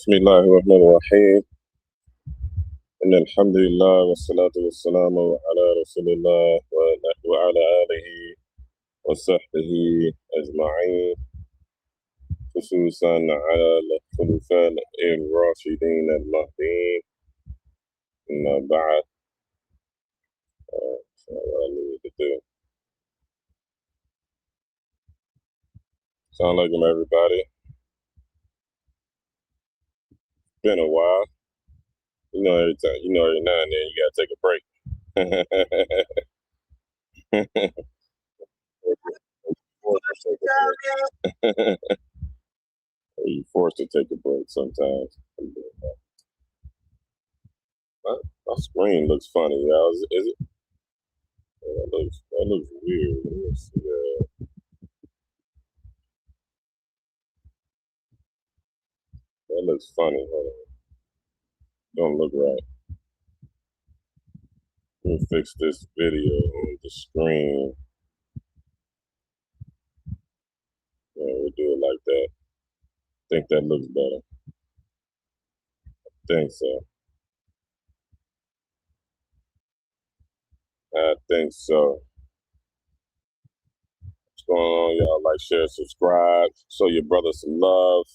بسم الله الرحمن الرحيم إن الحمد لله والصلاة والسلام على رسول الله وعلى آله وصحبه أجمعين خصوصا على الخلفاء الراشدين المهديين أما بعد. what I needed to do. Sound like them, everybody. Been a while. Every time, every now and then you gotta take a break. You're forced to take a break sometimes. My screen looks funny, y'all. Is it? That looks weird. Let me see. That looks funny. Hold on. Don't look right. Let me fix this video on the screen. Yeah, we'll do it like that. Think that looks better. Think so. I think so. What's going on, y'all? Like, share, subscribe. Show your brother some love.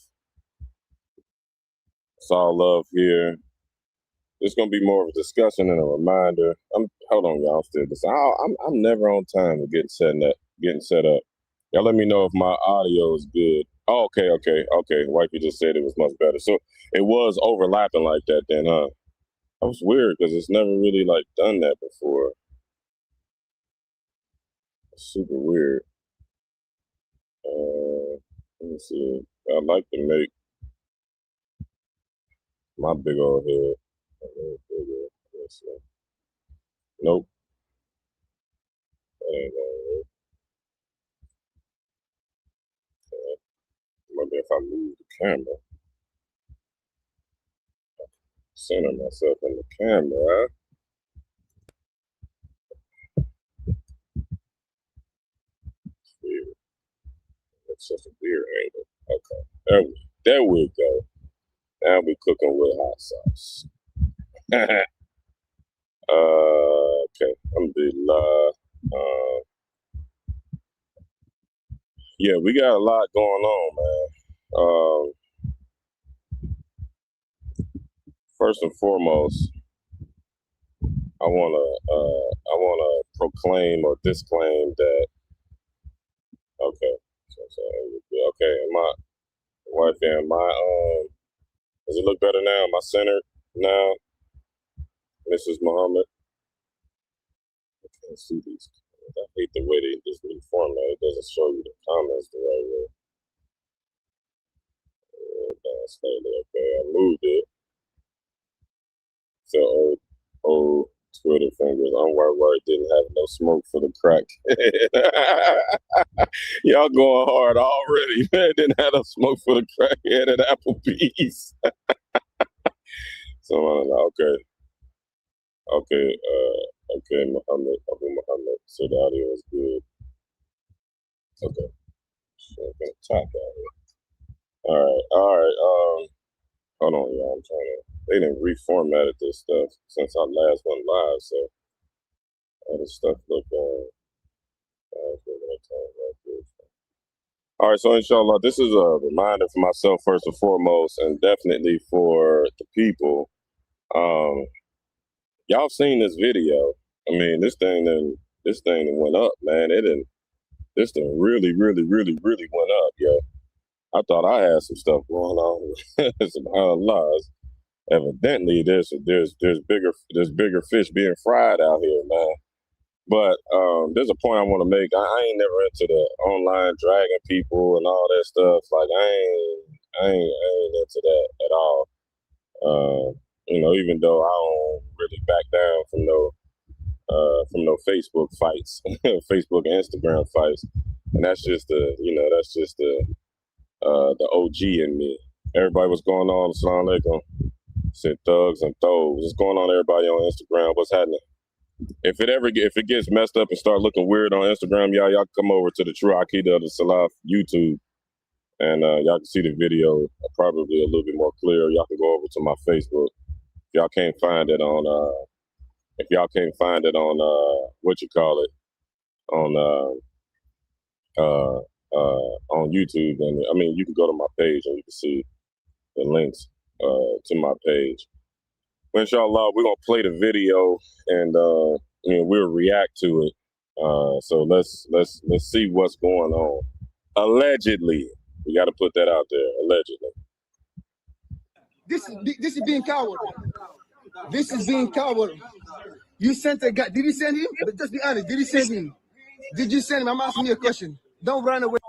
It's all love here. It's gonna be more of a discussion and a reminder. Hold on, y'all. I'm never on time with getting set up. Y'all let me know if my audio is good. Oh, okay. Wifey just said it was much better. So it was overlapping like that then, huh? That was weird because it's never really like done that before. It's super weird. Let me see. I like to make my big old head a little bigger. Let's see. Nope. That ain't gonna work. Maybe if I move the camera, center myself in the camera. It's weird. It's such a weird angle. Okay. There we go. Now we cooking with hot sauce. Okay. Alhamdulillah. Yeah, we got a lot going on, man. First and foremost, I wanna proclaim or disclaim that. Okay. Okay. My wife and does it look better now? Am I centered now, Mrs. Muhammad? I can't see these. I hate the way they this new format. It doesn't show you the comments the right way. Okay, I moved it. So old Twitter fingers. Anwar didn't have no smoke for the crack. Y'all going hard already, man. Didn't have no smoke for the crackhead at Applebee's. So okay, Muhammad, Abu Muhammad. So the audio is good. Okay. So I'm gonna top out here. All right. Hold on, y'all. I'm trying to. They didn't reformatted this stuff since I last went live, so all this stuff look all right, so inshallah, this is a reminder for myself first and foremost, and definitely for the people. Um, y'all seen this video? I mean, this thing that went up, man. This thing really went up, yo. I thought I had some stuff going on. SubhanAllah. Evidently, there's bigger fish being fried out here, man. But there's a point I want to make. I ain't never into the online dragging people and all that stuff. Like I ain't into that at all. Even though I don't really back down from no Facebook fights, Facebook and Instagram fights, and that's just the OG in me. Everybody, what's going on? Assalamu alaikum. Said thugs and throws. What's going on, everybody on Instagram? What's happening? If it gets messed up and start looking weird on Instagram, y'all come over to the True Akida of the Salaf YouTube And y'all can see the video probably a little bit more clear. Y'all can go over to my Facebook. If y'all can't find it on what you call it on YouTube, then I mean you can go to my page and you can see the links to my page. But inshallah, we're gonna play the video and we'll react to it. So let's see what's going on. Allegedly, we got to put that out there. Allegedly. This is being coward. This is being coward. You sent a guy. Did you send him? But just be honest. Did you send him? Did you send him? I'm asking you a question. Don't run away.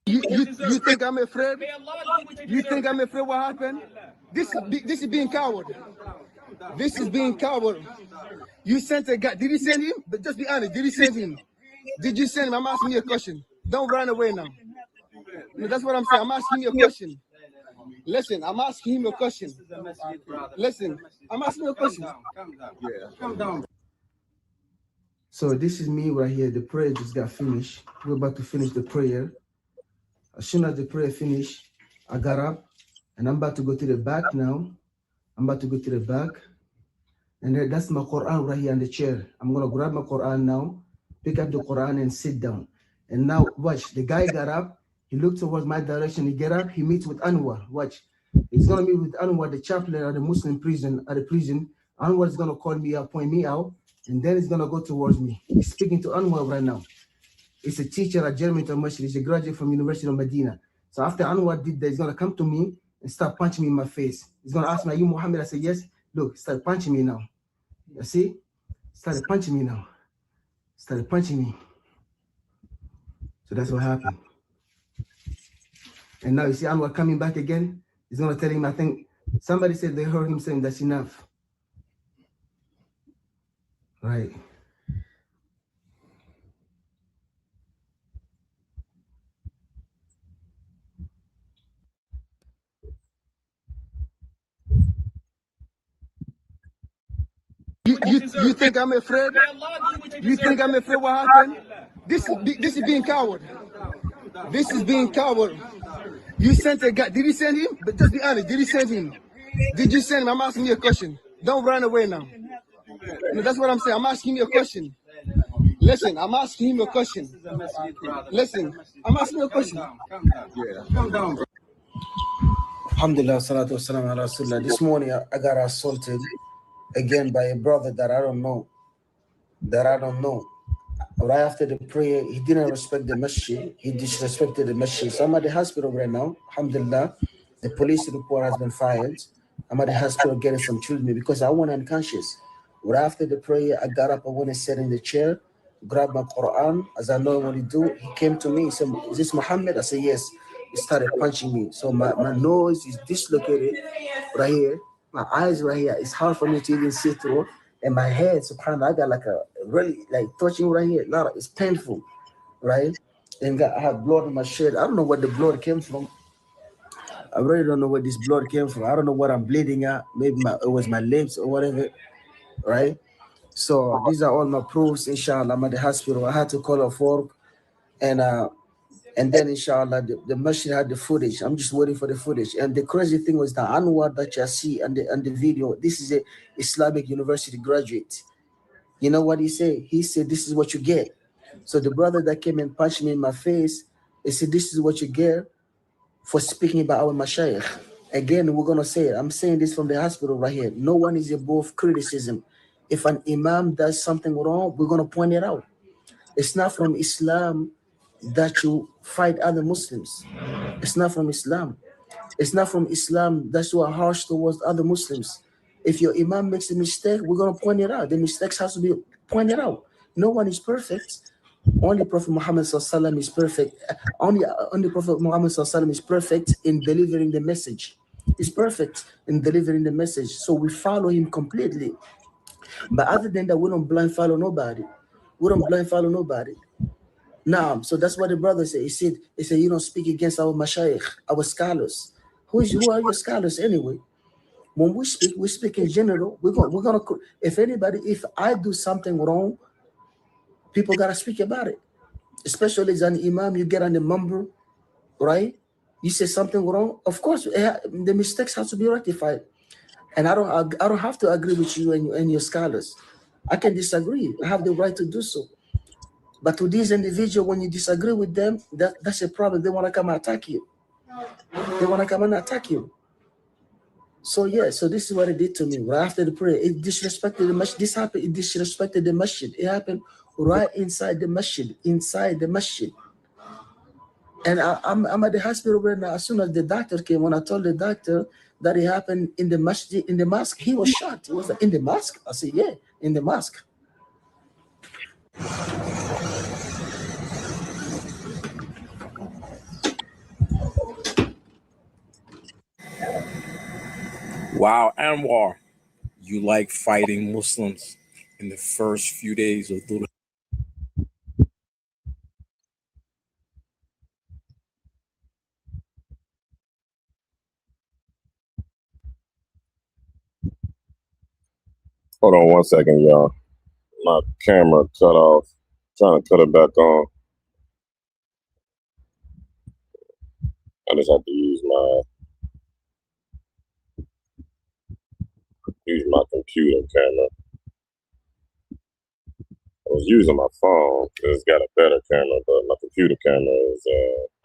You think I'm afraid? You think I'm afraid? What happened? This is being coward. This is being coward. You sent a guy. Did you send him? But just be honest. Did you send him? Did you send him? I'm asking you a question. Don't run away now. No, that's what I'm saying. I'm asking you a question. Listen, I'm asking him a question. Listen, I'm asking you a question. Calm down. So this is me right here. The prayer just got finished. We're about to finish the prayer. As soon as the prayer finished, I got up and I'm about to go to the back now. I'm about to go to the back. And that's my Quran right here on the chair. I'm going to grab my Quran now, pick up the Quran and sit down. And now watch, the guy got up. He looked towards my direction. He get up. He meets with Anwar. Watch. He's going to meet with Anwar, the chaplain at the Muslim prison. At the prison, Anwar is going to call me out, point me out, and then he's going to go towards me. He's speaking to Anwar right now. He's a teacher at Jeremy Masjid. He's a graduate from University of Medina. So after Anwar did that, he's going to come to me and start punching me in my face. He's going to ask me, are you Muhammad? I said, yes. Look, start punching me now. You see? Started punching me now. Started punching me. So that's what happened. And now you see Anwar coming back again. He's going to tell him, I think somebody said they heard him saying that's enough. Right. You think I'm afraid? You think I'm afraid? What happened? This is being coward. This is being coward. You sent a guy. Did you send him? But just be honest. Did you send him? Did you send him? I'm asking you a question. Don't run away now. No, that's what I'm saying. I'm asking you a question. Listen, I'm asking him a question. Listen, I'm asking you a question. Calm down, bro. Alhamdulillah, salatu wassalam ala rasulullah. This morning I got assaulted again by a brother that I don't know. Right after the prayer, he didn't respect the masjid. He disrespected the masjid. So I'm at the hospital right now. Alhamdulillah, the police report has been filed. I'm at the hospital getting some treatment because I went unconscious. Right after the prayer, I got up. I went and sat in the chair, grabbed my Quran. As I know what he do, he came to me. He said, is this Muhammad? I said, yes. He started punching me. So my nose is dislocated right here. My eyes right here. It's hard for me to even see through. and my head, subhanAllah, I got like a really like touching right here. It's painful, right? And I have blood on my shirt. I don't know where the blood came from. I really don't know where this blood came from. I don't know what I'm bleeding at. Maybe it was my lips or whatever, right? So these are all my proofs. Inshallah, I'm at the hospital. I had to call off work, and then inshallah the masjid had the footage. I'm just waiting for the footage. And the crazy thing was that Anwar that you see on the video, this is a Islamic University graduate. You know what he said? He said, "This is what you get." So the brother that came and punched me in my face, he said, "This is what you get for speaking about our mashayikh." Again, we're gonna say it. I'm saying this from the hospital right here. No one is above criticism. If an imam does something wrong, we're gonna point it out. It's not from Islam that you fight other Muslims. It's not from Islam. It's not from Islam that you are harsh towards other Muslims. If your imam makes a mistake, we're gonna point it out. The mistakes has to be pointed out. No one is perfect. Only Prophet Muhammad Sallallahu is perfect. Only Prophet Muhammad Sallallahu is perfect in delivering the message. He's perfect in delivering the message. So we follow him completely. But other than that, we don't blind follow nobody. We don't blind follow nobody. Now, so that's what the brother said. He said, you don't speak against our mashayikh, our scholars. Who are your scholars anyway? When we speak in general. We're gonna if I do something wrong, people gotta speak about it. Especially as an imam, you get on the mumber, right? You say something wrong, of course, the mistakes have to be rectified. And I don't have to agree with you and your scholars. I can disagree. I have the right to do so. But to these individuals, when you disagree with them, that's a problem. They want to come and attack you. They want to come and attack you. So yeah, so this is what it did to me. Right after the prayer, it disrespected the masjid. This happened, it disrespected the masjid. It happened right inside the masjid, And I'm at the hospital right now. As soon as the doctor came, when I told the doctor that it happened in the masjid, in the mosque, he was shocked. He was like, in the mosque? I said, yeah, in the mosque. Wow, Anwar, you like fighting Muslims in the first few days of Dhul. Hold on 1 second, y'all. My camera cut off. Trying to cut it back on. I just have to use my computer camera. I was using my phone because it's got a better camera, but my computer camera is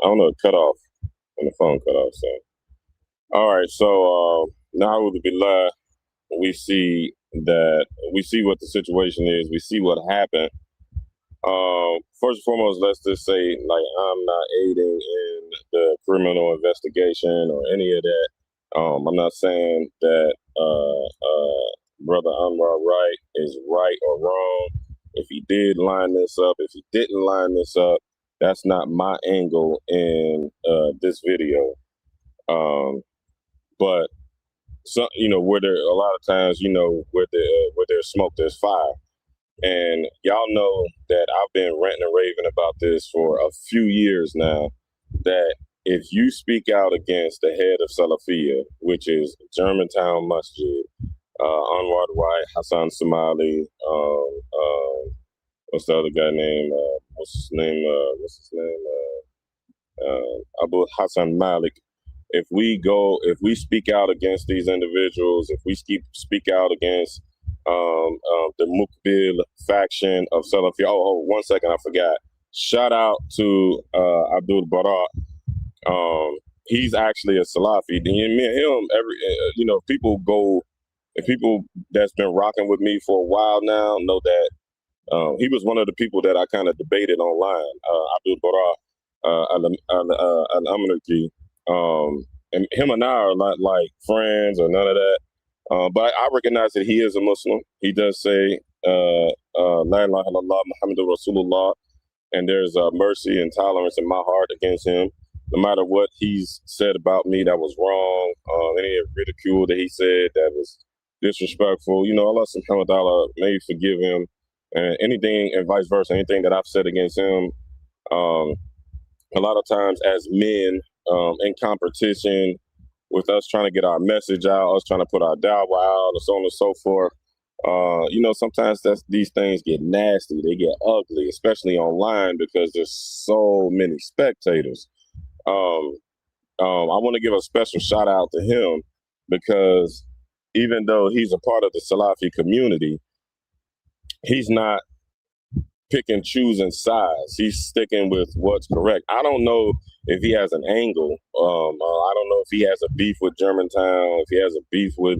I don't know, cut off when the phone cut off. So all right, so now we would be live. We see what the situation is. We see what happened. First and foremost, let's just say, like, I'm not aiding in the criminal investigation or any of that. I'm not saying that Brother Anwar Wright is right or wrong. If he did line this up, if he didn't line this up, that's not my angle in this video. But so, where there a lot of times, where there's smoke, there's fire. And y'all know that I've been ranting and raving about this for a few years now, that if you speak out against the head of Salafiyah, which is Germantown Masjid, Anwar Wright, Hassan Somali, what's the other guy name? What's his name? Abu Hassan Malik. If we speak out against these individuals, if we speak out against the Mukbil faction of Salafi. Oh, 1 second, I forgot. Shout out to Abdul Barak. He's actually a Salafi. Me and him, people that's been rocking with me for a while now know that he was one of the people that I kind of debated online. Abdul Barak al-Amriki. And him and I are not like friends or none of that. But I recognize that he is a Muslim. He does say, La ilaha illallah Muhammadur Rasulullah, and there's mercy and tolerance in my heart against him. No matter what he's said about me that was wrong, any ridicule that he said that was disrespectful. Allah subhanahu wa ta'ala may forgive him, and anything, and vice versa, anything that I've said against him. A lot of times as men, in competition with us trying to get our message out, us trying to put our dawah out, and so on and so forth. Sometimes these things get nasty, they get ugly, especially online because there's so many spectators. I want to give a special shout out to him because even though he's a part of the Salafi community, he's not pick and choosing sides. He's sticking with what's correct. I don't know if he has an angle. I don't know if he has a beef with Germantown, if he has a beef with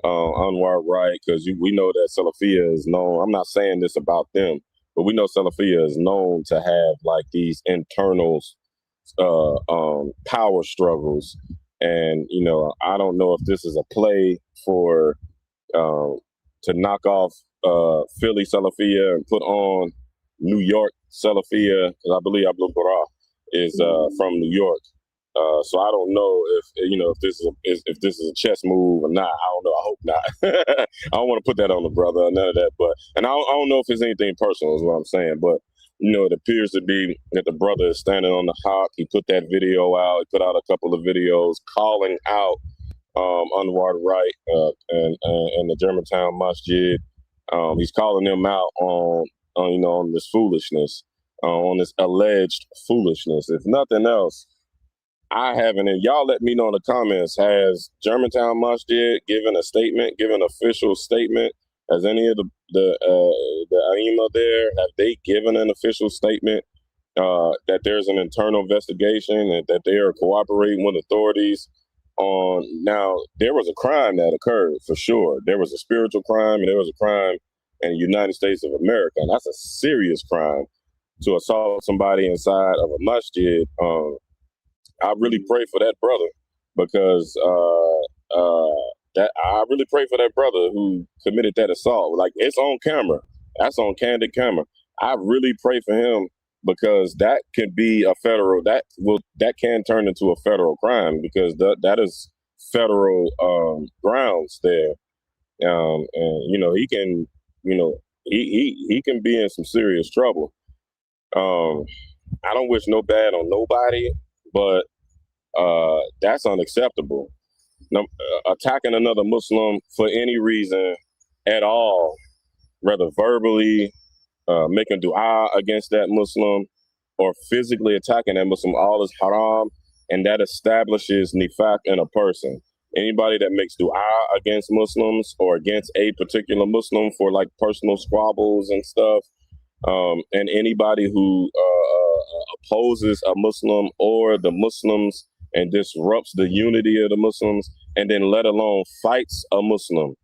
Anwar Wright, because we know that Salafia is known. I'm not saying this about them, but we know Salafia is known to have like these internal power struggles. And, I don't know if this is a play for to knock off Philly Salafia and put on New York Salafia, because I believe Abdul Bara is from New York. So I don't know if this is a chess move or not. I don't know. I hope not. I don't want to put that on the brother, none of that. But I don't know if it's anything personal, is what I'm saying. But it appears to be that the brother is standing on the hawk. He put that video out. He put out a couple of videos calling out Anwar Wright and the Germantown Masjid. He's calling them out on this foolishness, on this alleged foolishness. If nothing else, I haven't, and y'all let me know in the comments, has Germantown Masjid given a statement, given an official statement? Has any of the AIMA there, have they given an official statement that there's an internal investigation and that they are cooperating with authorities on? Now, there was a crime that occurred, for sure. There was a spiritual crime and there was a crime in the United States of America, and that's a serious crime to assault somebody inside of a masjid. I really pray for that brother because that I really pray for that brother who committed that assault. Like, it's on camera. That's on candid camera. I really pray for him because that can be a federal, that can turn into a federal crime because that is federal grounds there. And he can, he can be in some serious trouble. I don't wish no bad on nobody, but that's unacceptable. Now, attacking another Muslim for any reason at all, whether verbally, making dua against that Muslim, or physically attacking that Muslim, all is haram, and that establishes nifaq in a person. Anybody that makes dua against Muslims or against a particular Muslim for like personal squabbles and stuff, and anybody who opposes a Muslim or the Muslims and disrupts the unity of the Muslims, and then let alone fights a Muslim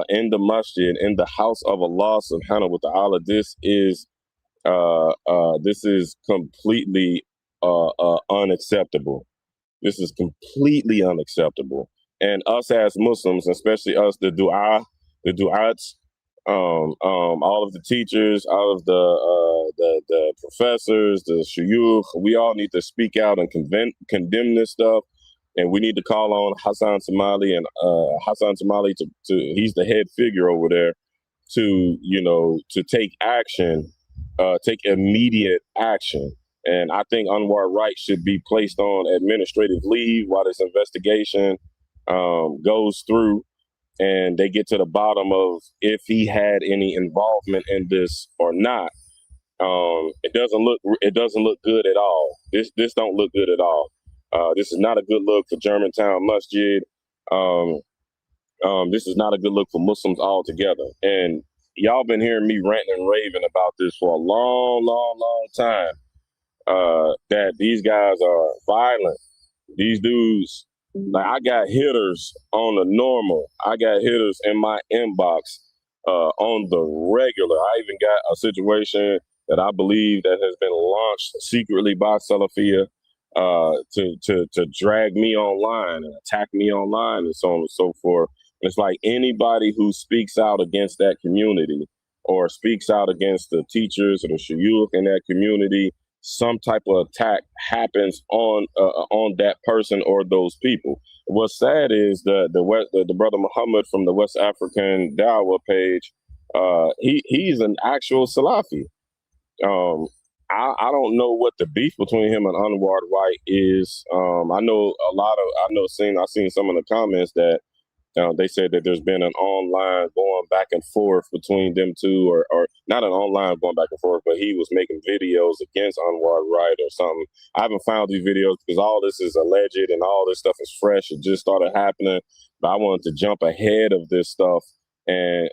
in the masjid, in the house of Allah subhanahu wa ta'ala, this is completely unacceptable. This is completely unacceptable. And us as Muslims, especially us, the du'ats, all of the teachers, all of the professors, the shuyukh, we all need to speak out and condemn this stuff. And we need to call on Hassan Somali and Hassan Somali to he's the head figure over there to take action, take immediate action. And I think Anwar Wright should be placed on administrative leave while this investigation goes through, and they get to the bottom of if he had any involvement in this or not. It doesn't look good at all. This don't look good at all. This is not a good look for Germantown Masjid. This is not a good look for Muslims altogether. And y'all been hearing me ranting and raving about this for a long, long, long time. That these guys are violent. These dudes, like, I got hitters on the normal. I got hitters in my inbox on the regular. I even got a situation that I believe that has been launched secretly by Salafia to drag me online and attack me online and so on and so forth. It's like anybody who speaks out against that community or speaks out against the teachers or the shuyukh in that community, some type of attack happens on that person or those people. what's sad is the brother Muhammad from the West African Dawah page. He's an actual Salafi. I don't know what the beef between him and Anwar White is. I've seen some of the comments that they said that there's been an online going back and forth between them two, or not an online going back and forth, but he was making videos against Anwar Wright or something. I haven't found these videos because all this is alleged and all this stuff is fresh. It just started happening, but I wanted to jump ahead of this stuff and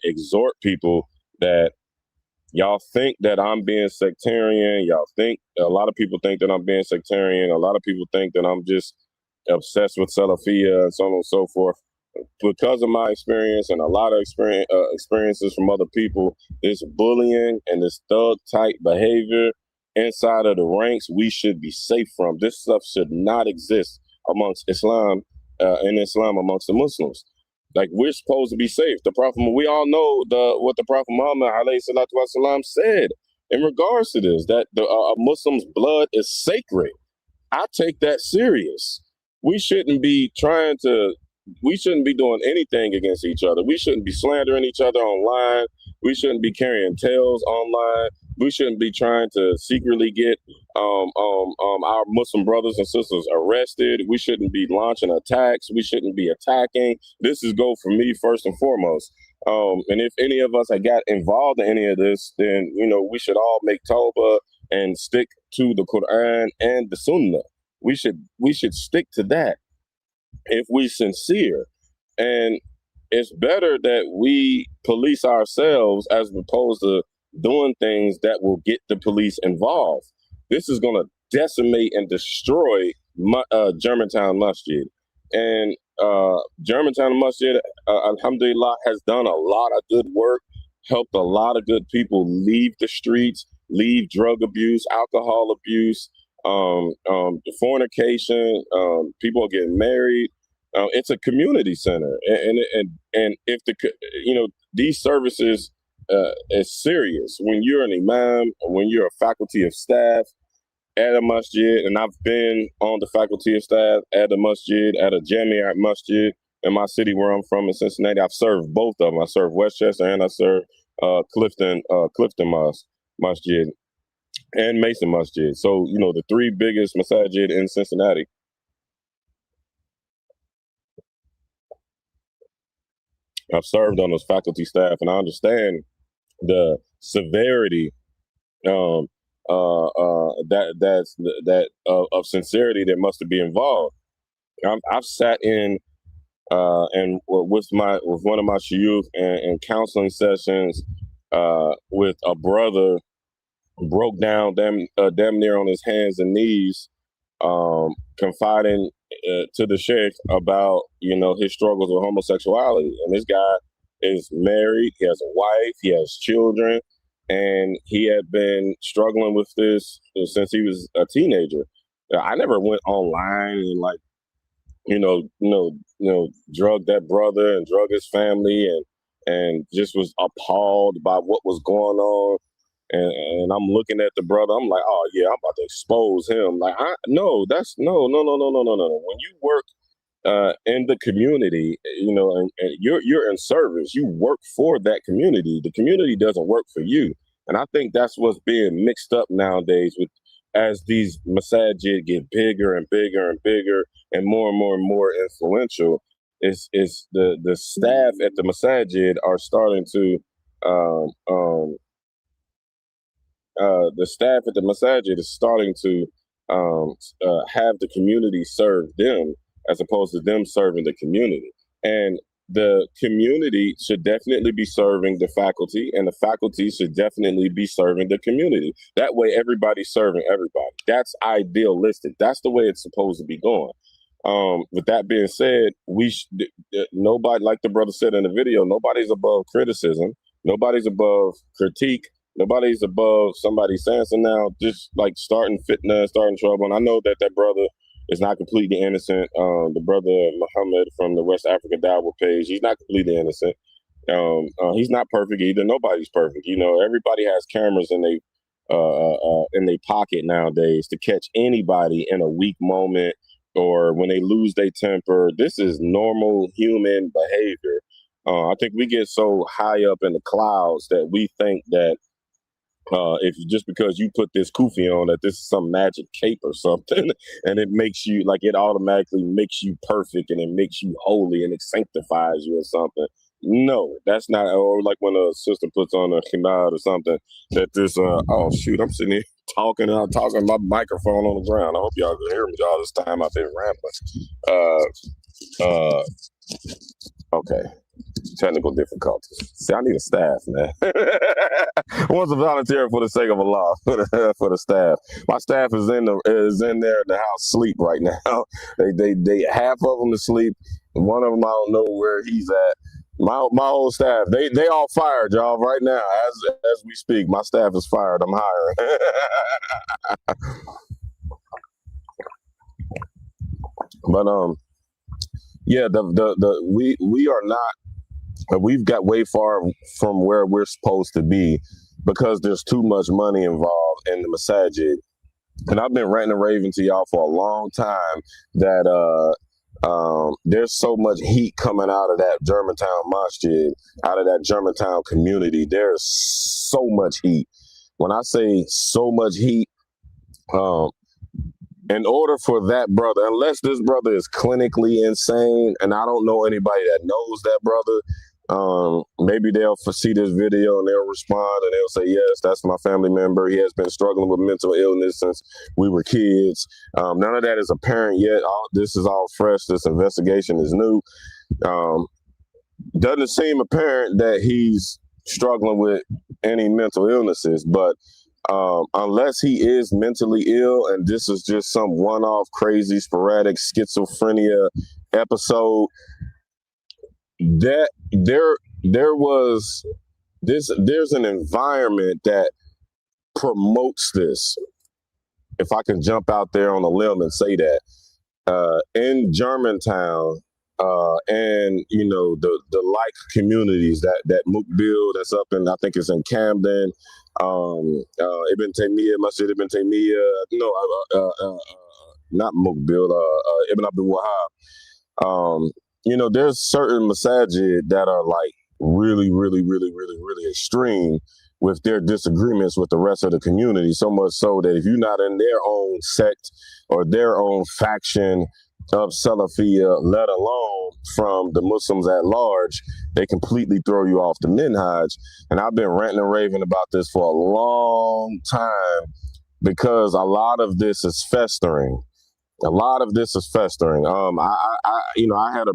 exhort people that y'all think that I'm being sectarian. Y'all think a lot of people think that I'm being sectarian. A lot of people think that I'm just obsessed with Salafia and so on and so forth. Because of my experience and a lot of experiences from other people, this bullying and this thug type behavior inside of the ranks, we should be safe from. This stuff should not exist amongst Islam amongst the Muslims. Like, we're supposed to be safe. The Prophet, we all know what the Prophet Muhammad alayhi salatu wasalam said in regards to this, that the Muslim's blood is sacred. I take that serious. We shouldn't be doing anything against each other. We shouldn't be slandering each other online. We shouldn't be carrying tales online. We shouldn't be trying to secretly get our Muslim brothers and sisters arrested. We shouldn't be launching attacks. We shouldn't be attacking. This is go for me first and foremost. And if any of us had got involved in any of this, then we should all make tawbah and stick to the Quran and the Sunnah. We should stick to that if we sincere. And it's better that we police ourselves as opposed to doing things that will get the police involved. This is going to decimate and destroy Germantown Masjid. And Germantown Masjid, alhamdulillah, has done a lot of good work, helped a lot of good people leave the streets, leave drug abuse, alcohol abuse, fornication, people are getting married. It's a community center, and if these services is serious. When you're an imam, when you're a faculty of staff at a masjid, and I've been on the faculty of staff at a masjid, at a Jamiat masjid in my city where I'm from in Cincinnati. I've served both of them. I served Westchester and I served Clifton Masjid and Mason Masjid. So, the three biggest masajid in Cincinnati. I've served on those faculty staff, and I understand the severity of sincerity that must be involved. I've sat in and with one of my shuyukh and counseling sessions with a brother broke down damn near on his hands and knees, confiding to the sheikh about his struggles with homosexuality. And this guy is married, he has a wife, he has children, and he had been struggling with this since he was a teenager. I never went online and drug that brother and drug his family and just was appalled by what was going on. And I'm looking at the brother. I'm like, oh yeah, I'm about to expose him. Like, no. When you work in the community, and you're in service. You work for that community. The community doesn't work for you. And I think that's what's being mixed up nowadays as these masajid get bigger and bigger and bigger and more influential. Is the staff at the masajid are starting to the staff at the masajid is starting to have the community serve them as opposed to them serving the community. And the community should definitely be serving the faculty, and the faculty should definitely be serving the community. That way, everybody's serving everybody. That's idealistic. That's the way it's supposed to be going. With that being said, nobody, like the brother said in the video, nobody's above criticism. Nobody's above critique. Nobody's above somebody saying so now, just like starting fitna, starting trouble. And I know that brother is not completely innocent. The brother Muhammad from the West African Dawah page, he's not completely innocent. He's not perfect either. Nobody's perfect. Everybody has cameras in their pocket nowadays to catch anybody in a weak moment or when they lose their temper. This is normal human behavior. I think we get so high up in the clouds that we think that if just because you put this kufi on that this is some magic cape or something, and it makes you like it automatically makes you perfect and it makes you holy and it sanctifies you or something. No, that's not. Or like when a sister puts on a khimad or something that this. Oh shoot, I'm sitting here talking and I'm talking my microphone on the ground. I hope y'all can hear me all this time. I've been rambling. Okay. Technical difficulties. See, I need a staff, man. Who wants to volunteer for the sake of Allah for the staff? My staff is in there in the house sleep right now. They half of them asleep. One of them I don't know where he's at. My whole staff they all fired, y'all, right now as we speak. My staff is fired. I'm hiring. But yeah, we are not. We've got way far from where we're supposed to be because there's too much money involved in the masajid. And I've been ranting and raving to y'all for a long time that there's so much heat coming out of that Germantown masjid, out of that Germantown community. There's so much heat. When I say so much heat, in order for that brother, unless this brother is clinically insane, and I don't know anybody that knows that brother, maybe they'll see this video and they'll respond and they'll say, yes, that's my family member. He has been struggling with mental illness since we were kids. None of that is apparent yet. This is all fresh. This investigation is new. Doesn't seem apparent that he's struggling with any mental illnesses, but unless he is mentally ill and this is just some one-off crazy sporadic schizophrenia episode, that there's an environment that promotes this. If I can jump out there on a limb and say that in Germantown and the like communities that Mukbil that's up in, I think it's in Camden, Ibn Taymiyyah, Masjid Ibn Taymiyyah, not Mukbil, Ibn Abdul Wahab. There's certain masajid that are like really, really, really, really, really extreme with their disagreements with the rest of the community. So much so that if you're not in their own sect or their own faction of Salafiyya, let alone from the Muslims at large, they completely throw you off the minhaj. And I've been ranting and raving about this for a long time because a lot of this is festering. I had a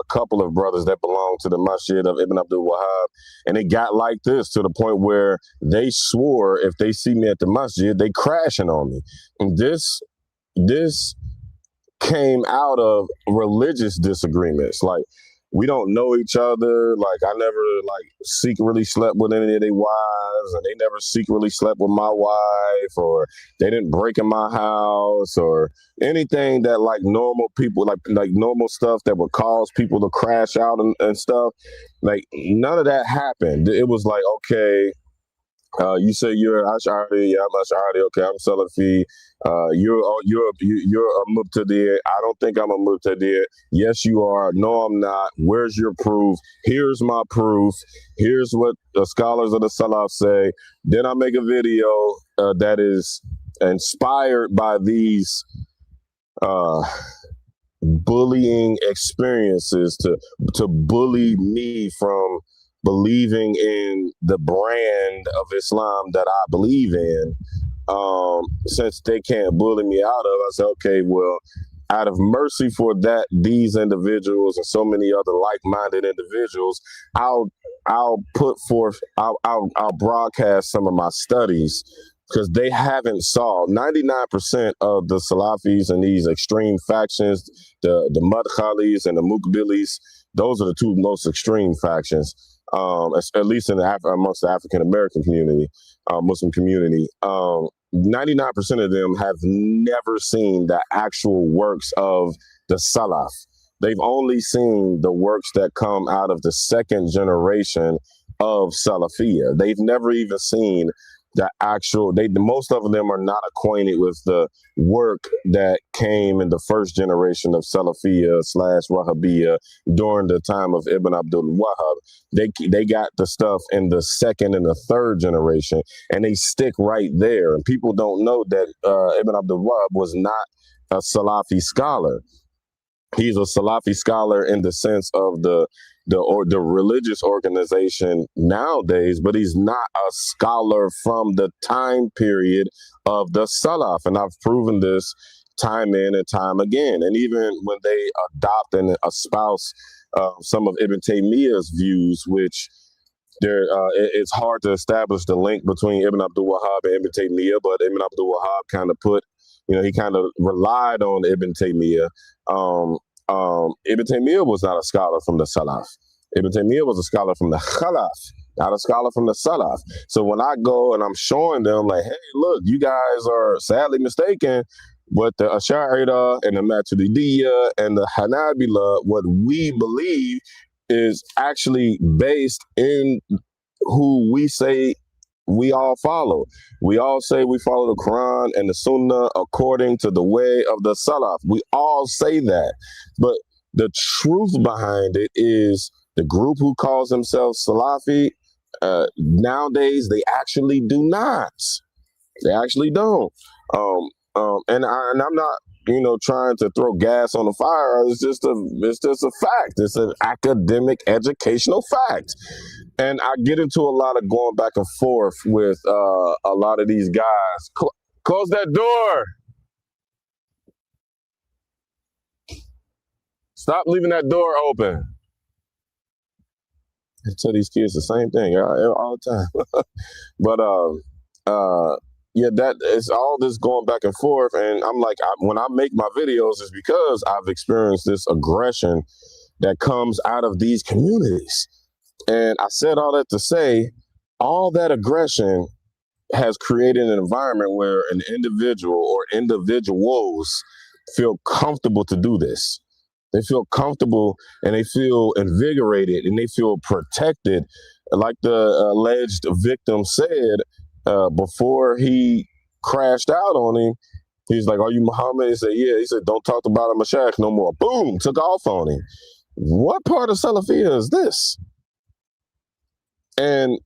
couple of brothers that belonged to the Masjid of Ibn Abdul Wahab, and it got like this to the point where they swore if they see me at the masjid, they crashing on me. And this came out of religious disagreements. Like, we don't know each other. Like, I never secretly slept with any of their wives, and they never secretly slept with my wife, or they didn't break in my house, or anything that like normal people, like normal stuff that would cause people to crash out and stuff. Like, none of that happened. It was like, okay, you say you're Ash'ari, yeah, I'm Ash'ari, okay, I'm Salafi. You're a Muqtadir. I don't think I'm a Muqtadir. Yes, you are. No, I'm not. Where's your proof? Here's my proof. Here's what the scholars of the Salaf say. Then I make a video that is inspired by these bullying experiences to bully me from believing in the brand of Islam that I believe in. Since they can't bully me out of, I said, okay, well, out of mercy for these individuals and so many other like-minded individuals, I'll broadcast some of my studies, because they haven't solved 99% of the Salafis and these extreme factions, the Madkhalis and the Mukbilis. Those are the two most extreme factions, at least amongst the African American community, Muslim community. 99% of them have never seen the actual works of the Salaf. They've only seen the works that come out of the second generation of Salafiyya. They've never even seen the actual, most of them are not acquainted with the work that came in the first generation of Salafiyya / Wahhabiyya during the time of Ibn Abdul Wahhab. They got the stuff in the second and the third generation, and they stick right there. And people don't know that Ibn Abdul Wahhab was not a Salafi scholar. He's a Salafi scholar in the sense of the religious organization nowadays, but he's not a scholar from the time period of the Salaf. And I've proven this time in and time again. And even when they adopt and espouse some of Ibn Taymiyyah's views, which it's hard to establish the link between Ibn Abdul Wahhab and Ibn Taymiyyah, but Ibn Abdul Wahhab kind of he kind of relied on Ibn Taymiyyah. Ibn Taymiyyah was not a scholar from the Salaf. Ibn Taymiyyah was a scholar from the Khalaf, not a scholar from the Salaf. So when I go and I'm showing them, like, hey, look, you guys are sadly mistaken, but the Ash'ariyah and the Maturidiyya and the Hanabila, what we believe is actually based in who we say we all follow. We all say we follow the Quran and the Sunnah according to the way of the Salaf. We all say that. But the truth behind it is the group who calls themselves Salafi, nowadays, they actually do not. They actually don't. And I'm not, trying to throw gas on the fire. It's just a fact. It's an academic, educational fact. And I get into a lot of going back and forth with a lot of these guys. Close that door. Stop leaving that door open. I tell these kids the same thing all the time. But yeah, that is all this going back and forth. And I'm like, when I make my videos, it's because I've experienced this aggression that comes out of these communities. And I said all that to say, all that aggression has created an environment where an individual or individuals feel comfortable to do this. They feel comfortable and they feel invigorated and they feel protected. Like the alleged victim said before he crashed out on him, he's like, "Are you Muhammad?" He said, "Yeah." He said, "Don't talk about a Mashaykh no more." Boom, took off on him. What part of Salafiyya is this? And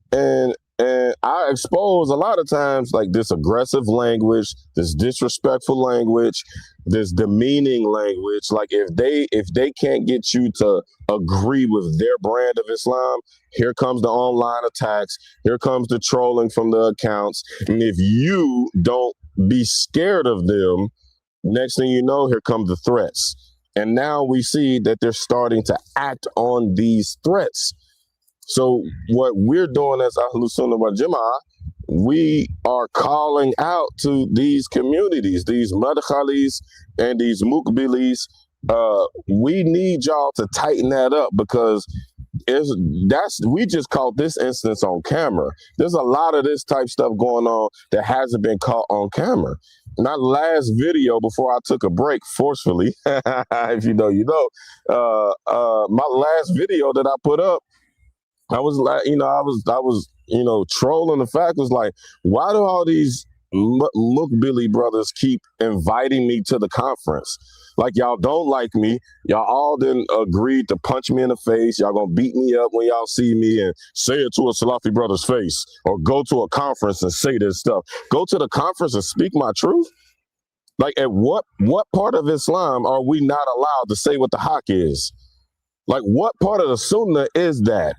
I expose a lot of times like this aggressive language, this disrespectful language, this demeaning language. Like if they can't get you to agree with their brand of Islam, here comes the online attacks, here comes the trolling from the accounts. And if you don't be scared of them, next thing you know, here come the threats. And now we see that they're starting to act on these threats. So what we're doing as Ahlus Sunnah wal Jama'ah, we are calling out to these communities, these madkhalis and these mukbilis. We need y'all to tighten that up because we just caught this instance on camera. There's a lot of this type stuff going on that hasn't been caught on camera. My last video before I took a break forcefully, if you know, you know, my last video that I put up, I was like, I was, trolling the fact was like, why do all these Mukbili brothers keep inviting me to the conference? Like, y'all don't like me. Y'all all didn't agree to punch me in the face. Y'all gonna beat me up when y'all see me and say it to a Salafi brother's face or go to a conference and say this stuff. Go to the conference and speak my truth? Like, at what part of Islam are we not allowed to say what the haqq is? Like, what part of the Sunnah is that?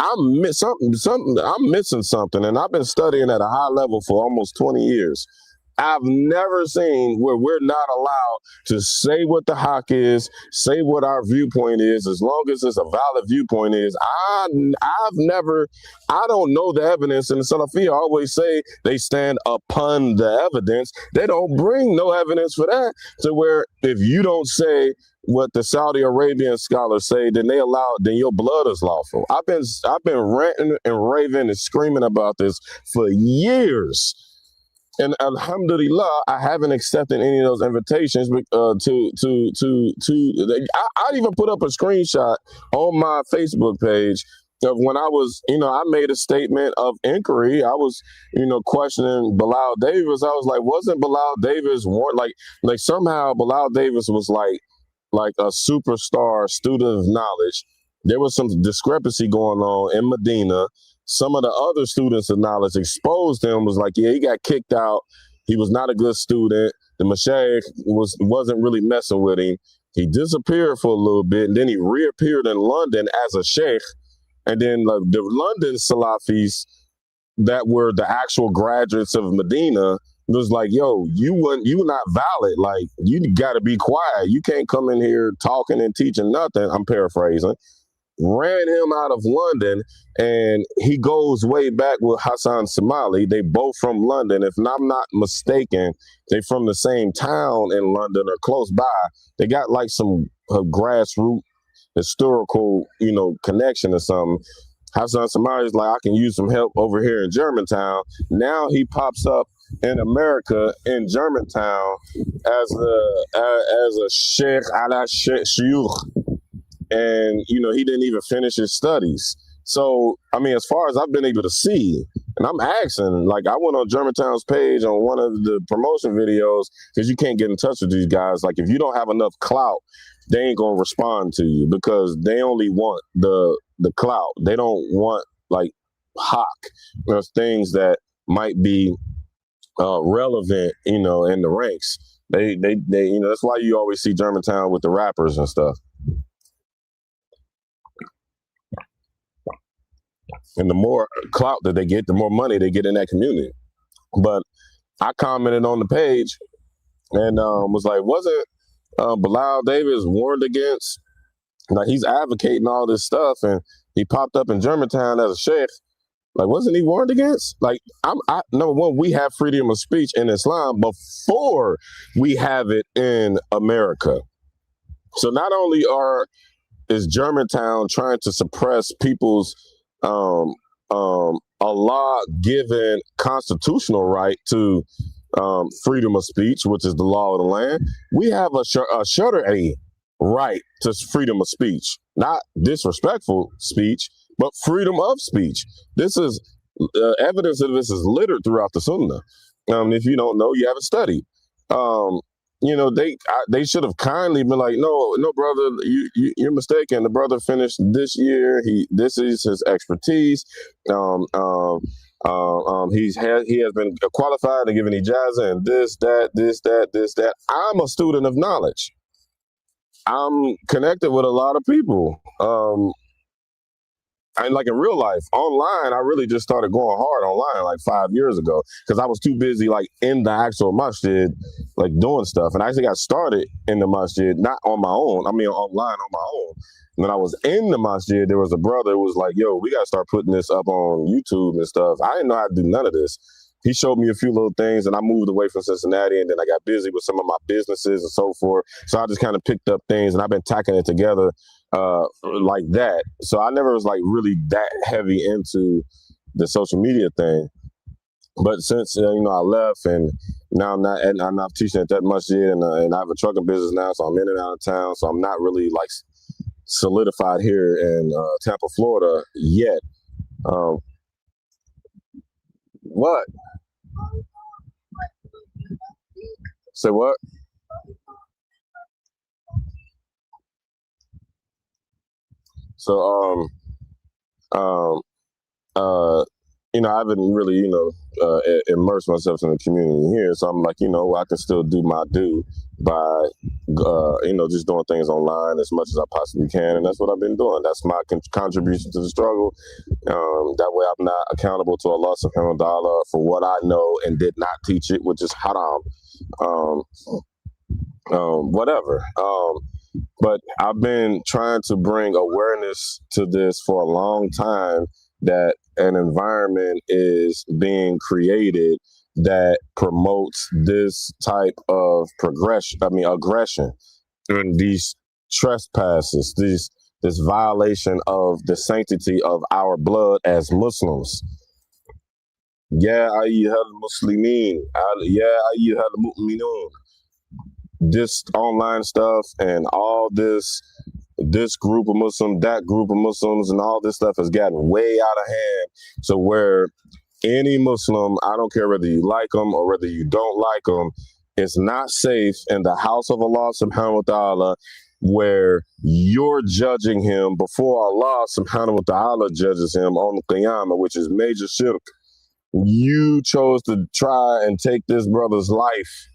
I'm missing something, and I've been studying at a high level for almost 20 years. I've never seen where we're not allowed to say what the haqq is, say what our viewpoint is, as long as it's a valid viewpoint is. I don't know the evidence, and the Salafiyya always say they stand upon the evidence. They don't bring no evidence for that, to where if you don't say what the Saudi Arabian scholars say, then your blood is lawful. I've been ranting and raving and screaming about this for years. And alhamdulillah, I haven't accepted any of those invitations I'd even put up a screenshot on my Facebook page of when I was, I made a statement of inquiry. I was, questioning Bilal Davis. I was like, wasn't Bilal Davis like somehow Bilal Davis was like a superstar student of knowledge. There was some discrepancy going on in Medina. Some of the other students of knowledge exposed him, was like, yeah, he got kicked out. He was not a good student. The Mashaykh wasn't really messing with him. He disappeared for a little bit, and then he reappeared in London as a sheikh. And then the London Salafis that were the actual graduates of Medina was like, yo, you not valid. Like, you got to be quiet. You can't come in here talking and teaching nothing. I'm paraphrasing. Ran him out of London, and he goes way back with Hassan Somali. They both from London. If I'm not mistaken, they from the same town in London or close by. They got like some grassroots historical, connection or something. Hassan Somali is like, I can use some help over here in Germantown. Now he pops up in America in Germantown as a sheikh ala shuyukh, and he didn't even finish his studies. So I mean, as far as I've been able to see, and I'm asking, like, I went on Germantown's page on one of the promotion videos, because you can't get in touch with these guys. Like, if you don't have enough clout, they ain't gonna respond to you, because they only want the clout. They don't want like hock. There's things that might be relevant, in the ranks. They that's why you always see Germantown with the rappers and stuff. And the more clout that they get, the more money they get in that community. But I commented on the page and was like, wasn't Bilal Davis warned against? Like, he's advocating all this stuff, and he popped up in Germantown as a sheikh. Like, wasn't he warned against? Like, number one, we have freedom of speech in Islam before we have it in America. So not only is Germantown trying to suppress people's Allah-given constitutional right to freedom of speech, which is the law of the land, we have a Shari'i right to freedom of speech, not disrespectful speech, but freedom of speech. This is evidence of this is littered throughout the Sunnah. If you don't know, you haven't studied. They should have kindly been like, no, brother, you're mistaken. The brother finished this year. This is his expertise. He has been qualified and given ijazah and this, that. I'm a student of knowledge. I'm connected with a lot of people. And like in real life, online, I really just started going hard online like 5 years ago, because I was too busy like in the actual masjid, like doing stuff. And I actually got started in the masjid, not on my own. I mean, online on my own. When I was in the masjid, there was a brother who was like, yo, we got to start putting this up on YouTube and stuff. I didn't know how to do none of this. He showed me a few little things, and I moved away from Cincinnati, and then I got busy with some of my businesses and so forth. So I just kind of picked up things, and I've been tacking it together like that. So I never was like really that heavy into the social media thing. But since I left, and now I'm not teaching at that masjid, and I have a trucking business now, so I'm in and out of town. So I'm not really like solidified here in Tampa, Florida yet. What? Say what? So I haven't really immersed myself in the community here. So I'm like, I can still do my due by just doing things online as much as I possibly can, and that's what I've been doing. That's my contribution to the struggle. That way, I'm not accountable to Allah subhanahu wa ta'ala for what I know and did not teach it, which is haram. Whatever. But I've been trying to bring awareness to this for a long time, that an environment is being created that promotes this type of aggression, and these trespasses, this violation of the sanctity of our blood as Muslims. Ya ayyuhal muslimin, ya ayyuhal mu'minun. This online stuff and all this this group of Muslims, that group of Muslims, and all this stuff has gotten way out of hand. So where any Muslim, I don't care whether you like them or whether you don't like them, it's not safe in the house of Allah subhanahu wa ta'ala, where you're judging him before Allah subhanahu wa ta'ala judges him on the Qiyamah, which is major shirk. You chose to try and take this brother's life.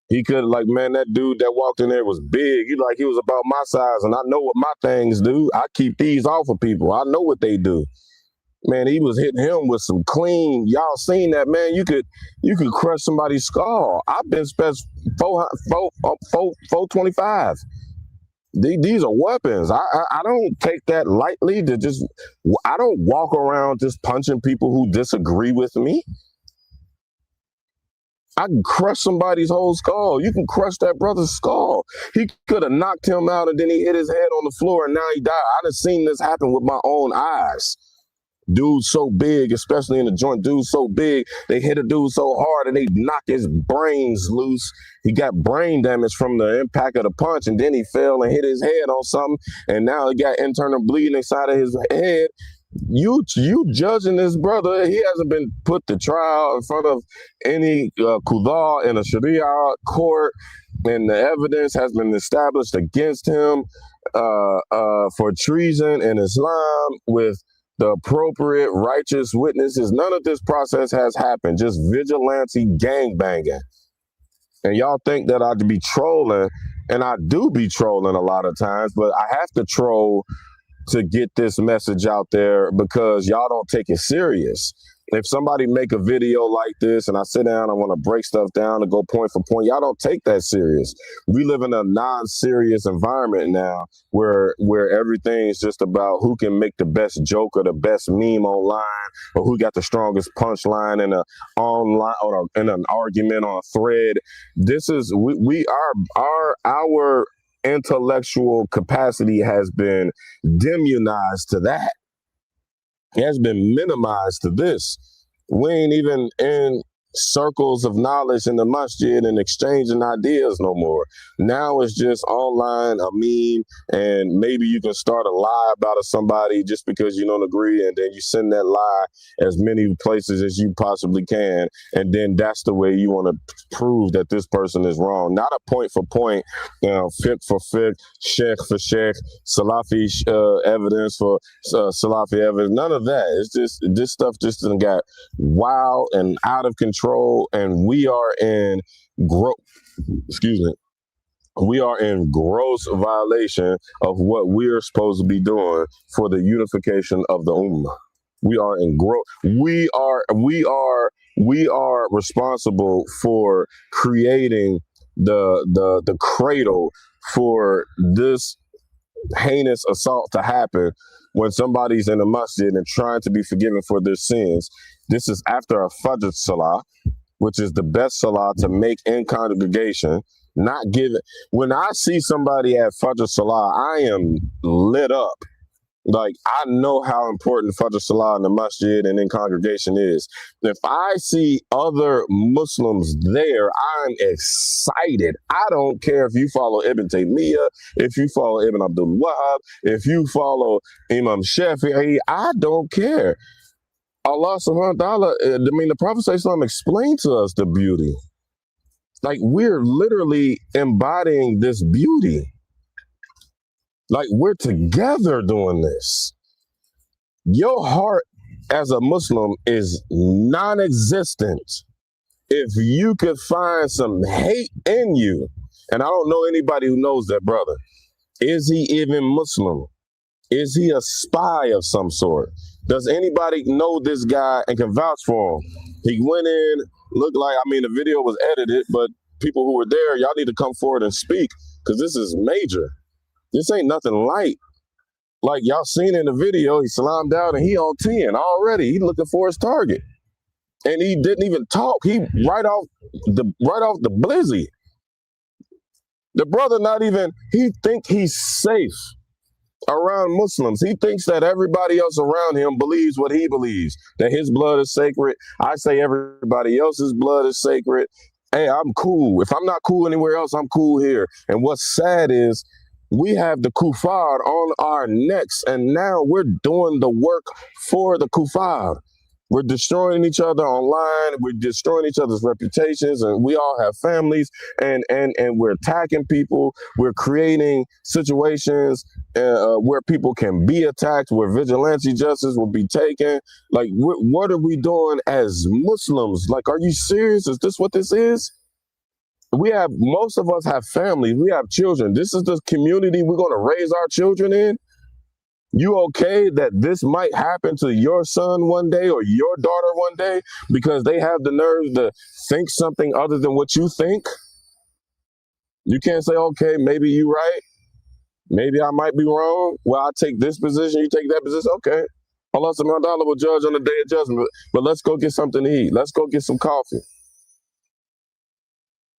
He could, like, man, that dude that walked in there was big. He was about my size, and I know what my things do. I keep these off of people. I know what they do. Man, he was hitting him with some clean. Y'all seen that, man? You could crush somebody's skull. I've been spent 425. These are weapons. I don't take that lightly. I don't walk around just punching people who disagree with me. I can crush somebody's whole skull. You can crush that brother's skull. He could have knocked him out and then he hit his head on the floor and now he died. I done seen this happen with my own eyes. Dude so big, especially in the joint, dude so big, they hit a dude so hard and they knock his brains loose. He got brain damage from the impact of the punch, and then he fell and hit his head on something, and now he got internal bleeding inside of his head. You judging this brother, he hasn't been put to trial in front of any qudar in a Sharia court, and the evidence has been established against him for treason in Islam with the appropriate righteous witnesses. None of this process has happened, just vigilante gangbanging. And y'all think that I'd be trolling, and I do be trolling a lot of times, but I have to troll to get this message out there because y'all don't take it serious. If somebody make a video like this and I sit down, I want to break stuff down and go point for point, y'all don't take that serious. We live in a non-serious environment now where everything's just about who can make the best joke or the best meme online, or who got the strongest punchline in in an argument on a thread. This is our intellectual capacity has been demonized to that. It has been minimized to this. We ain't even in circles of knowledge in the masjid and exchanging ideas no more. Now it's just online, a meme, and maybe you can start a lie about somebody just because you don't agree, and then you send that lie as many places as you possibly can, and then that's the way you want to prove that this person is wrong. Not a point for point, fiqh for fiqh, sheikh for sheikh, Salafi evidence for Salafi evidence. None of that. It's just this stuff just got wild and out of control. And we are in we are in gross violation of what we're supposed to be doing for the unification of the ummah. We are in we are responsible for creating the cradle for this heinous assault to happen when somebody's in a masjid and trying to be forgiven for their sins. This is after a Fajr Salah, which is the best Salah to make in congregation. Not given. When I see somebody at Fajr Salah, I am lit up. Like, I know how important Fajr Salah in the masjid and in congregation is. If I see other Muslims there, I'm excited. I don't care if you follow Ibn Taymiyyah, if you follow Ibn Abdul Wahhab, if you follow Imam Shafi'i, I don't care. Allah subhanahu wa ta'ala, the Prophet ﷺ explained to us the beauty. Like, we're literally embodying this beauty. Like, we're together doing this. Your heart as a Muslim is non-existent if you could find some hate in you. And I don't know anybody who knows that brother. Is he even Muslim? Is he a spy of some sort? Does anybody know this guy and can vouch for him? He went in, looked like, the video was edited, but people who were there, y'all need to come forward and speak, because this is major. This ain't nothing light. Like, y'all seen in the video, he salamed out and he on 10 already. He looking for his target. And he didn't even talk. He right off the blizzy. The brother he think he's safe around Muslims. He thinks that everybody else around him believes what he believes, that his blood is sacred. I say everybody else's blood is sacred. Hey, I'm cool. If I'm not cool anywhere else, I'm cool here. And what's sad is We have the kuffar on our necks, and now we're doing the work for the kuffar. We're destroying each other online. We're destroying each other's reputations, and we all have families, and we're attacking people. We're creating situations where people can be attacked, where vigilante justice will be taken. Like, what are we doing as Muslims? Like, are you serious? Is this what this is? Most of us have families. We have children. This is the community we're going to raise our children in. You okay that this might happen to your son one day or your daughter one day because they have the nerve to think something other than what you think? You can't say, okay, maybe you're right. Maybe I might be wrong. Well, I take this position, you take that position. Okay. Allah subhanahu wa ta'ala will judge on the day of judgment. But let's go get something to eat. Let's go get some coffee.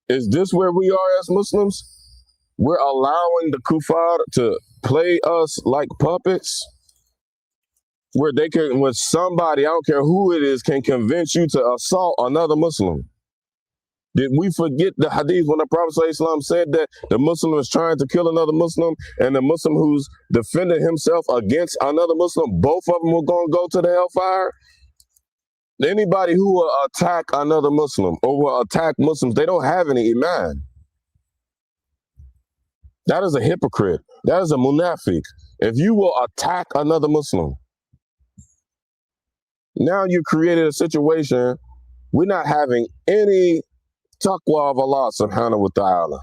Is this where we are as Muslims? We're allowing the kuffar to play us like puppets, where somebody, I don't care who it is, can convince you to assault another Muslim. Did we forget the hadith when the Prophet ﷺ said that the Muslim is trying to kill another Muslim, and the Muslim who's defending himself against another Muslim, both of them were going to go to the hellfire? Anybody who will attack another Muslim or will attack Muslims, they don't have any iman. That is a hypocrite. That is a munafiq. If you will attack another Muslim, now you created a situation. We're not having any taqwa of Allah subhanahu wa ta'ala.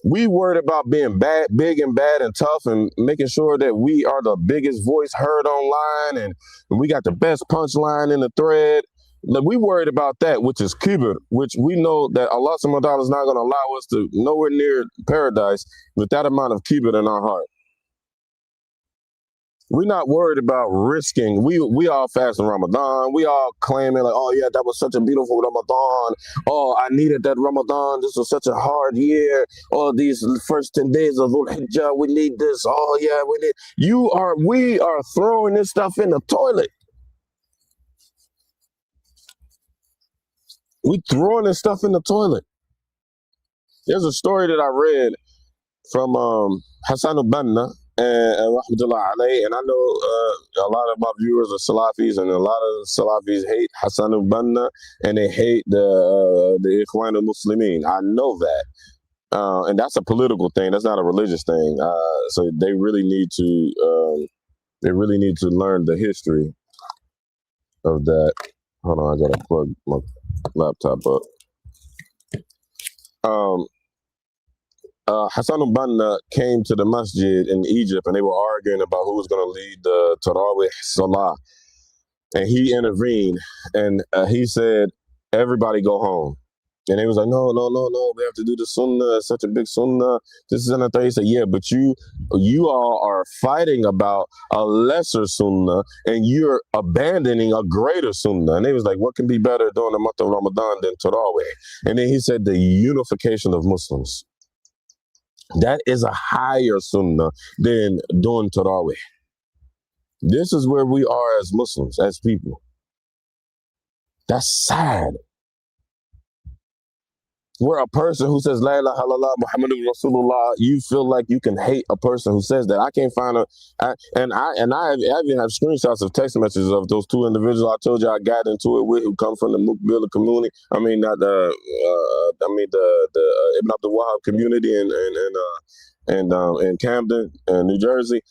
We worried about being big and bad and tough and making sure that we are the biggest voice heard online and we got the best punchline in the thread. We worried about that, which is kibr, which we know that Allah subhanahu wa ta'ala is not going to allow us to nowhere near paradise with that amount of kibr in our heart. We're not worried about risking. We all fast in Ramadan. We all claiming like, oh yeah, that was such a beautiful Ramadan. Oh, I needed that Ramadan. This was such a hard year. Oh, these first 10 days of Dhul Hijjah, we need this. Oh yeah, we need. We are throwing this stuff in the toilet. We throwing this stuff in the toilet. There's a story that I read from Hassan al-Banna and rahmatullah alayhi, and I know a lot of my viewers are Salafis, and a lot of Salafis hate Hassan al-Banna and they hate the Ikhwan al-Muslimin. I know that. And that's a political thing. That's not a religious thing. So they really need to learn the history of that. Hold on, I gotta plug my laptop up. Hassan al-Banna came to the masjid in Egypt, and they were arguing about who was going to lead the Tarawih Salah. And he intervened, and he said, everybody go home. And they was like, no, we have to do the sunnah. It's such a big sunnah. This is another. He said, yeah, but you all are fighting about a lesser sunnah, and you're abandoning a greater sunnah. And they was like, what can be better during the month of Ramadan than Tarawih? And then he said, the unification of Muslims. That is a higher sunnah than doing Tarawih. This is where we are as Muslims, as people. That's sad. We're a person who says, La ilaha illallah Muhammadur Rasulullah. You feel like you can hate a person who says that. I can't find I even have screenshots of text messages of those two individuals I told you I got into it with, who come from the Mukbil community. I mean, not the Ibn Abdul Wahab community in Camden, New Jersey.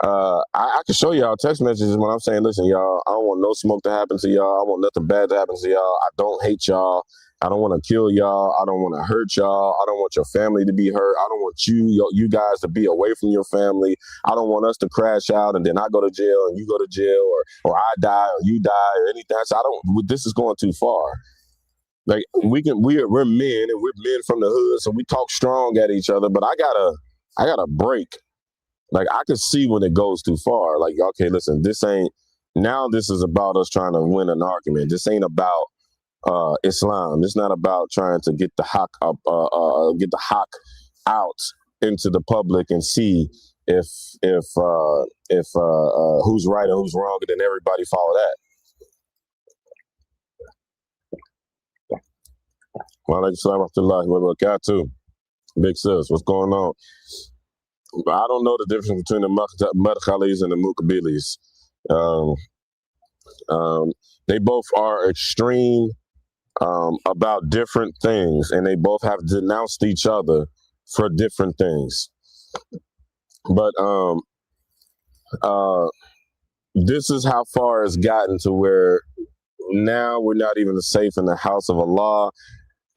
I can show y'all text messages when I'm saying, listen, y'all, I don't want no smoke to happen to y'all. I want nothing bad to happen to y'all. I don't hate y'all. I don't want to kill y'all. I don't want to hurt y'all. I don't want your family to be hurt. I don't want you guys to be away from your family. I don't want us to crash out and then I go to jail and you go to jail, or I die or you die or anything. So this is going too far. Like we're men and we're men from the hood, so we talk strong at each other, but I gotta break. Like, I can see when it goes too far. Like, okay, listen, this is about us trying to win an argument. This ain't about Islam. It's not about trying to get the haq up, get the haq out into the public and see if who's right or who's wrong, and then everybody follow that. Wa alaikum salam wa rahmatullahi wa barakatuh. Big sis, what's going on? I don't know the difference between the Madkhalis and the Mukabilis. Um, they both are extreme about different things, and they both have denounced each other for different things. But this is how far it's gotten to where now we're not even safe in the house of Allah.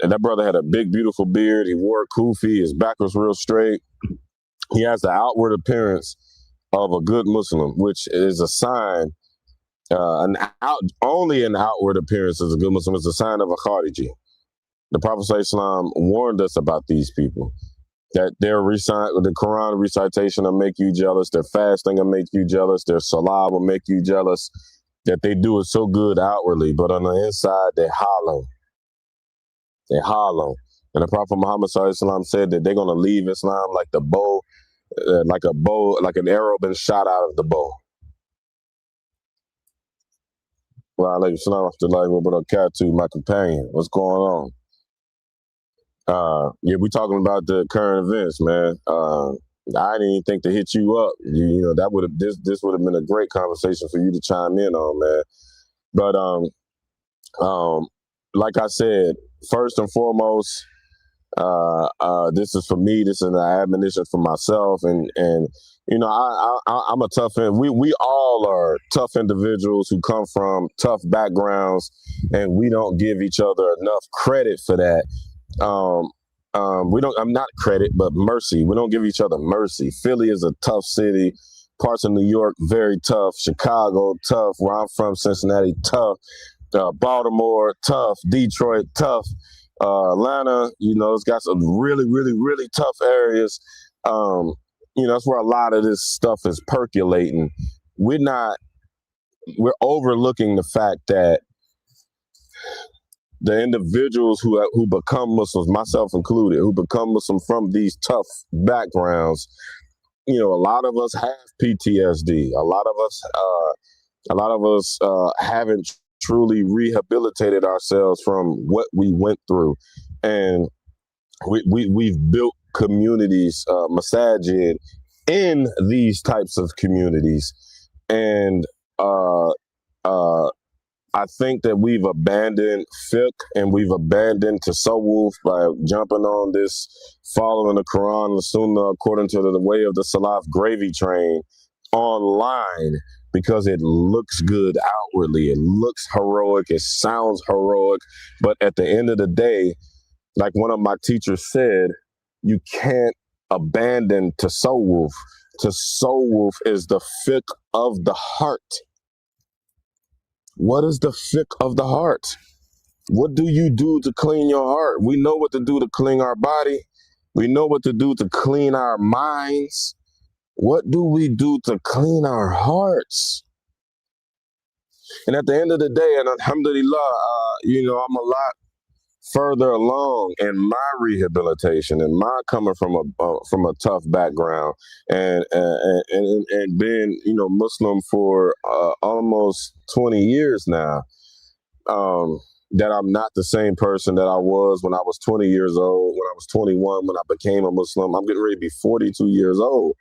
And that brother had a big, beautiful beard. He wore a kufi. His back was real straight. He has the outward appearance of a good Muslim, which is a sign. Only an outward appearance as a good Muslim is a sign of a Khariji. The Prophet ﷺ warned us about these people, that the Quran recitation will make you jealous, their fasting will make you jealous, their salah will make you jealous, that they do it so good outwardly, but on the inside, they're hollow. They're hollow. And the Prophet Muhammad ﷺ said that they're going to leave Islam like the bow, like an arrow been shot out of the bow. Well, alaykum salam wa barakatuh, my companion. What's going on? Yeah, we talking about the current events, man. I didn't even think to hit you up. You know, that would have this would have been a great conversation for you to chime in on, man. But like I said, first and foremost, this is for me. This is an admonition for myself, and you know, I'm a tough. We all are tough individuals who come from tough backgrounds, and we don't give each other enough credit for that. We don't. I'm not credit, but mercy. We don't give each other mercy. Philly is a tough city. Parts of New York very tough. Chicago tough. Where I'm from, Cincinnati tough. Baltimore tough. Detroit tough. Atlanta, you know, it's got some really, really, really tough areas. You know, that's where a lot of this stuff is percolating. We're overlooking the fact that the individuals who become Muslims, myself included, who become Muslim from these tough backgrounds, you know, a lot of us have PTSD. A lot of us haven't truly rehabilitated ourselves from what we went through, and we've built communities, masajid, in these types of communities, and I think that we've abandoned fiqh and we've abandoned tasawwuf by jumping on this, following the Quran and the Sunnah according to the way of the Salaf gravy train online, because it looks good outwardly. It looks heroic. It sounds heroic. But at the end of the day, like one of my teachers said, you can't abandon tasawwuf. Tasawwuf is the fiqh of the heart. What is the fiqh of the heart? What do you do to clean your heart? We know what to do to clean our body. We know what to do to clean our minds. What do we do to clean our hearts? And at the end of the day, and alhamdulillah, you know, I'm a lot further along in my rehabilitation and my coming from a tough background, and being, you know, Muslim for almost 20 years now. That I'm not the same person that I was when I was 20 years old, when I was 21, when I became a Muslim. I'm getting ready to be 42 years old.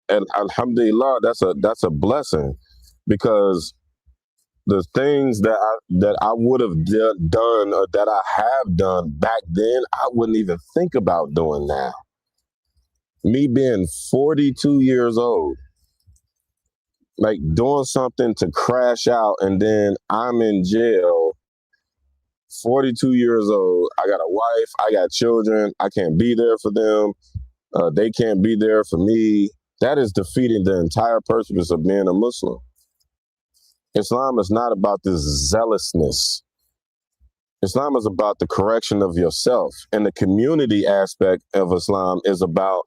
And alhamdulillah, that's a blessing, because the things that I would have done, or that I have done back then, I wouldn't even think about doing now. Me being 42 years old, like doing something to crash out, and then I'm in jail, 42 years old. I got a wife, I got children, I can't be there for them. They can't be there for me. That is defeating the entire purpose of being a Muslim. Islam is not about this zealousness. Islam is about the correction of yourself. And the community aspect of Islam is about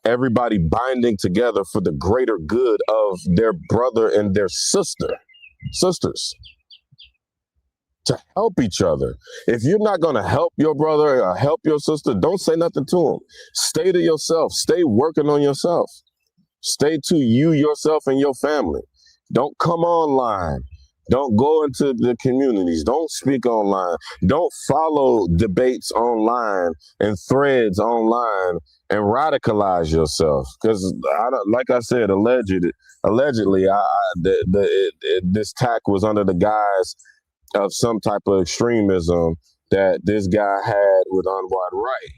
everybody binding together for the greater good of their brother and their sisters, to help each other. If you're not going to help your brother or help your sister, don't say nothing to them. Stay to yourself. Stay working on yourself. Stay to you, yourself, and your family. Don't come online. Don't go into the communities. Don't speak online. Don't follow debates online and threads online and radicalize yourself. Because, like I said, allegedly, this tack was under the guise of some type of extremism that this guy had with Anwar Wright.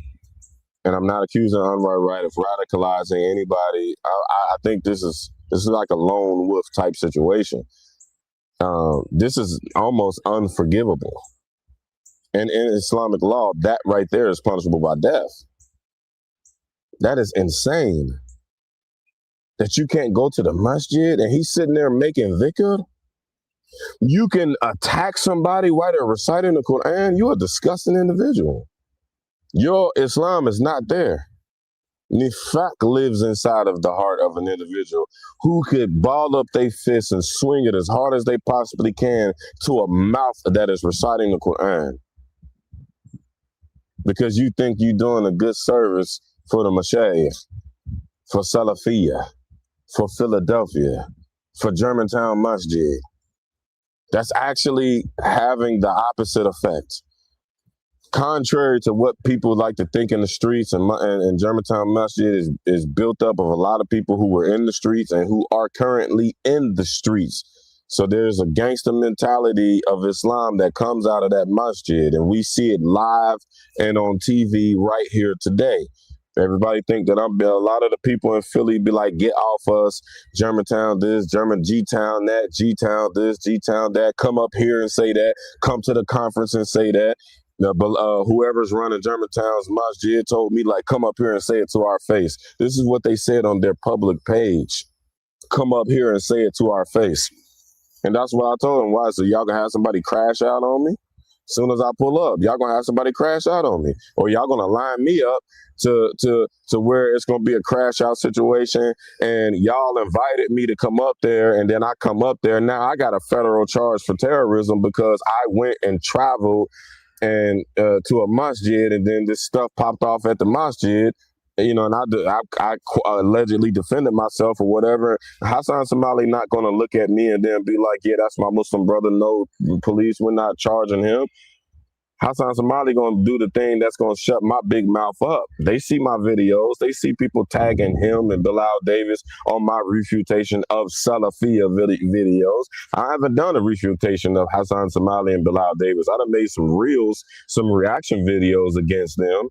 And I'm not accusing Anwar Wright of radicalizing anybody. I think this is like a lone wolf type situation. This is almost unforgivable. And in Islamic law, that right there is punishable by death. That is insane. That you can't go to the masjid and he's sitting there making dhikr. You can attack somebody while they're reciting the Quran. You're a disgusting individual. Your Islam is not there. Nifaq lives inside of the heart of an individual who could ball up their fists and swing it as hard as they possibly can to a mouth that is reciting the Quran. Because you think you're doing a good service for the Mashayikh, for Salafiyah, for Philadelphia, for Germantown Masjid. That's actually having the opposite effect. Contrary to what people like to think in the streets, and Germantown Masjid is built up of a lot of people who were in the streets and who are currently in the streets. So there's a gangster mentality of Islam that comes out of that masjid, and we see it live and on TV right here today. Everybody think that a lot of the people in Philly be like, get off us, Germantown this, German G-Town that, G-Town this, G-Town that, come up here and say that, come to the conference and say that. Whoever's running Germantown's masjid told me, like, come up here and say it to our face. This is what they said on their public page. Come up here and say it to our face. And that's what I told them. Why? So y'all gonna have somebody crash out on me? As soon as I pull up, y'all gonna have somebody crash out on me, or y'all gonna line me up to where it's gonna be a crash out situation, and y'all invited me to come up there, and then I come up there. Now I got a federal charge for terrorism because I went and traveled and to a masjid, and then this stuff popped off at the masjid. And I allegedly defended myself or whatever. Hassan Somali not going to look at me and then be like, yeah, that's my Muslim brother. No, police, we're not charging him. Hassan Somali going to do the thing that's going to shut my big mouth up. They see my videos. They see people tagging him and Bilal Davis on my refutation of Salafiyah videos. I haven't done a refutation of Hassan Somali and Bilal Davis. I done made some reels, some reaction videos against them,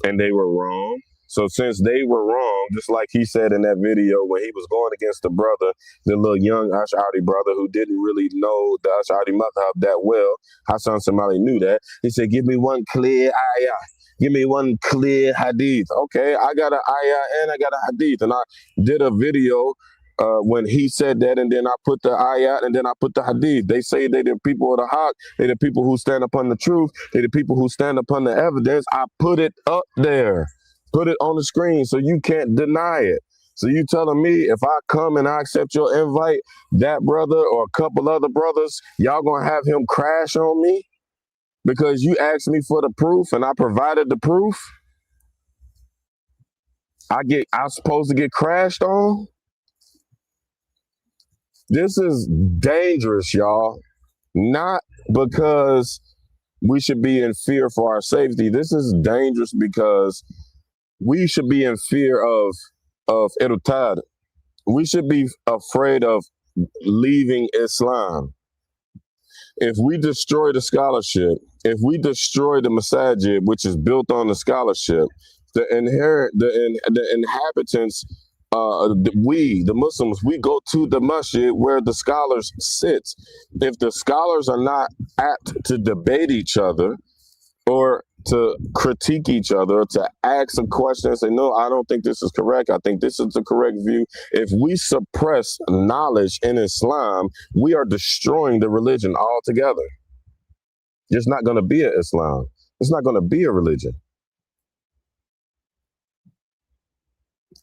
and they were wrong. So since they were wrong, just like he said in that video when he was going against the brother, the little young Ash'ari brother who didn't really know the Ash'ari madhab that well, Hassan Somali knew that. He said, give me one clear ayah. Give me one clear hadith. Okay, I got an ayah and I got a hadith. And I did a video when he said that, and then I put the ayat and then I put the hadith. They say they the people of the haq, they the people who stand upon the truth, they the people who stand upon the evidence. I put it up there, put it on the screen so you can't deny it. So you telling me if I come and I accept your invite, that brother or a couple other brothers, y'all gonna have him crash on me because you asked me for the proof and I provided the proof? I'm supposed to get crashed on? This is dangerous, y'all. Not because we should be in fear for our safety. This is dangerous because we should be in fear of irtad. We should be afraid of leaving Islam. If we destroy the scholarship, if we destroy the masajid, which is built on the scholarship, the inhabitants, the Muslims, we go to the masjid where the scholars sit. If the scholars are not apt to debate each other or to critique each other, to ask a question and say, no, I don't think this is correct. I think this is the correct view. If we suppress knowledge in Islam, we are destroying the religion altogether. There's not going to be an Islam. It's not going to be a religion.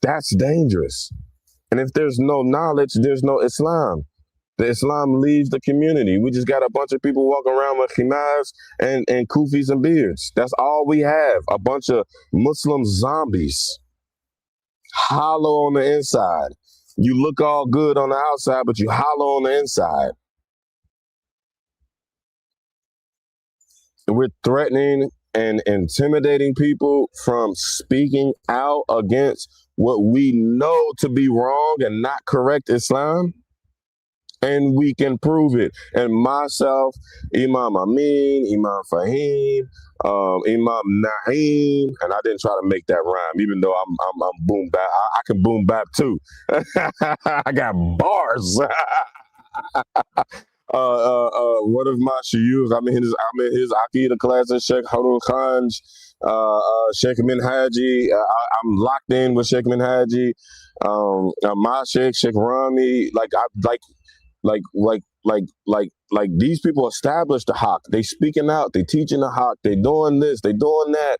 That's dangerous. And if there's no knowledge, there's no Islam. The Islam leaves the community. We just got a bunch of people walking around with khimars and kufis and beards. That's all we have. A bunch of Muslim zombies. Hollow on the inside. You look all good on the outside, but you hollow on the inside. we're threatening and intimidating people from speaking out against what we know to be wrong and not correct Islam. And we can prove it. And myself, Imam Amin, Imam Fahim, Imam Naeem, and I didn't try to make that rhyme, even though I'm boom bap. I can boom bap too. I got bars. One of my shuyukh, I'm in his Aqidah class at Sheikh Harul Khanj, Sheikh Minhaji. I'm locked in with Sheikh Minhaji. My Sheikh Rami. Like these people established the hawk. They speaking out, they teaching the hawk, they doing this, they doing that.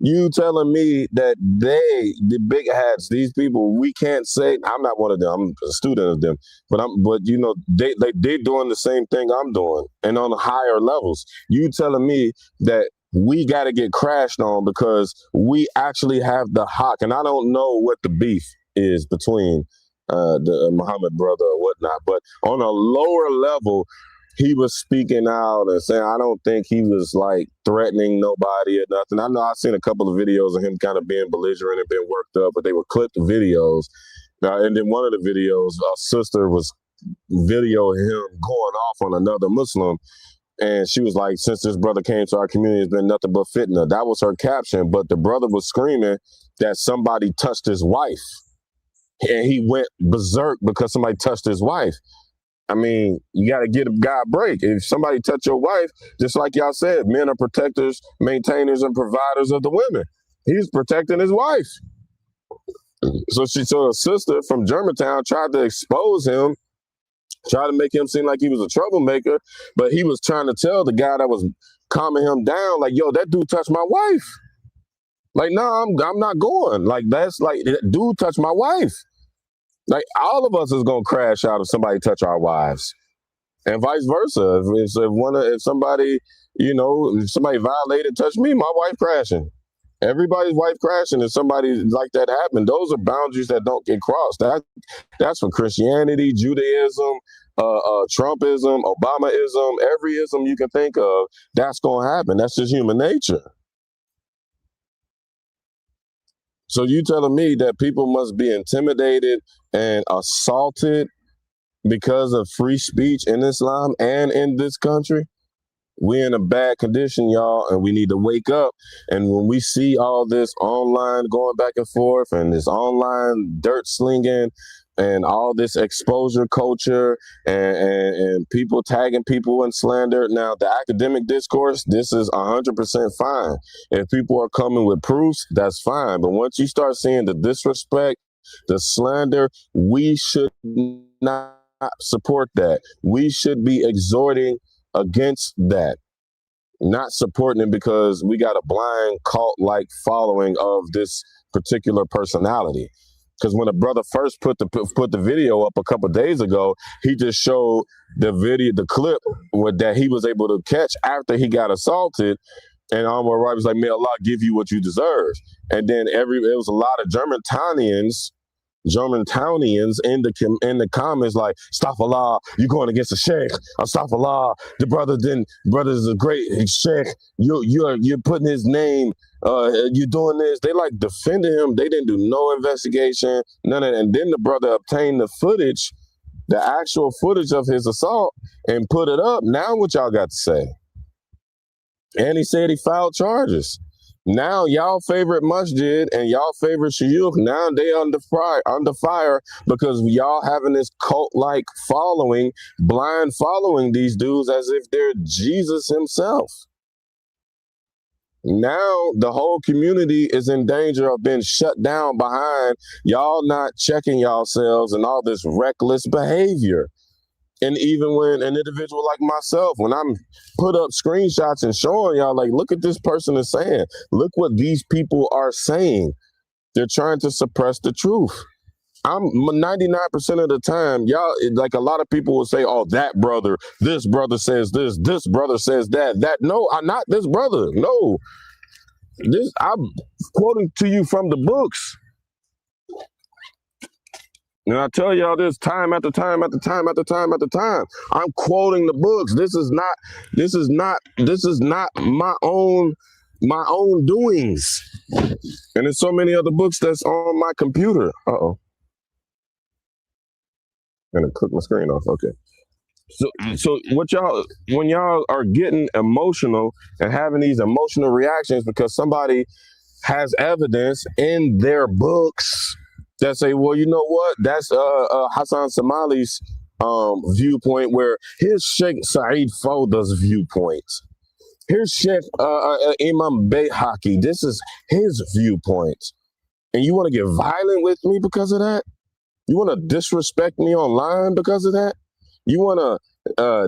You telling me that the big hats, these people, we can't say, I'm not one of them, I'm a student of them, but you know, they doing the same thing I'm doing and on higher levels. You telling me that we got to get crashed on because we actually have the hawk, and I don't know what the beef is between the Muhammad brother or whatnot, but on a lower level, he was speaking out and saying, I don't think he was like threatening nobody or nothing. I know I've seen a couple of videos of him kind of being belligerent and being worked up, but they were clipped videos. And then one of the videos, a sister was videoing him going off on another Muslim. And she was like, since this brother came to our community, it's been nothing but fitna. That was her caption. But the brother was screaming that somebody touched his wife. And he went berserk because somebody touched his wife. I mean, you got to get a guy a break. If somebody touch your wife, just like y'all said, men are protectors, maintainers, and providers of the women. He's protecting his wife. So a sister from Germantown tried to expose him, tried to make him seem like he was a troublemaker, but he was trying to tell the guy that was calming him down, like, yo, that dude touched my wife. Like, no, I'm not going. Like, that's like, that dude touched my wife. Like, all of us is gonna crash out if somebody touch our wives, and vice versa. If somebody, if somebody violated, touch me, my wife crashing. Everybody's wife crashing, and somebody like that happened. Those are boundaries that don't get crossed. That's from Christianity, Judaism, Trumpism, Obamaism, every ism you can think of. That's gonna happen. That's just human nature. So you telling me that people must be intimidated and assaulted because of free speech in Islam and in this country? We're in a bad condition, y'all, and we need to wake up. And when we see all this online going back and forth and this online dirt slinging and all this exposure culture and people tagging people in slander. Now, the academic discourse, this is 100% fine. If people are coming with proofs, that's fine. But once you start seeing the disrespect, the slander, we should not support that. We should be exhorting against that, not supporting it because we got a blind cult-like following of this particular personality. Because when a brother first put the video up a couple of days ago, he just showed the clip that he was able to catch after he got assaulted, and Anwar Wright was like, "May Allah give you what you deserve." And then it was a lot of Germantownians in the comments like, "Astaghfirullah, you going against the sheikh. Astaghfirullah, the brother's a great sheikh. You're putting his name. You're doing this." They like defended him. They didn't do no investigation, none of that. And then the brother obtained the footage, the actual footage of his assault, and put it up. Now what y'all got to say? And he said he filed charges. Now y'all favorite masjid and y'all favorite shuyukh, now they under fire because y'all having this cult-like following, blind following these dudes as if they're Jesus himself. Now the whole community is in danger of being shut down behind y'all not checking yourselves and all this reckless behavior. And even when an individual like myself, when I'm put up screenshots and showing y'all, like, look at this person is saying, look what these people are saying. They're trying to suppress the truth. I'm 99% of the time, y'all, like a lot of people will say, oh, that brother, this brother says this brother says that. No, I'm not this brother. No, I'm quoting to you from the books. And I tell y'all this time after time after time after time after time. I'm quoting the books. This is not my own doings. And there's so many other books that's on my computer. Uh-oh. I'm gonna click my screen off. Okay. So when y'all are getting emotional and having these emotional reactions because somebody has evidence in their books that say, well, you know what? That's Hassan Somali's viewpoint, where here's Sheikh Saeed Fawda's viewpoint. Here's Sheikh Imam Bayhaqi. This is his viewpoint. And you want to get violent with me because of that? You want to disrespect me online because of that? You want to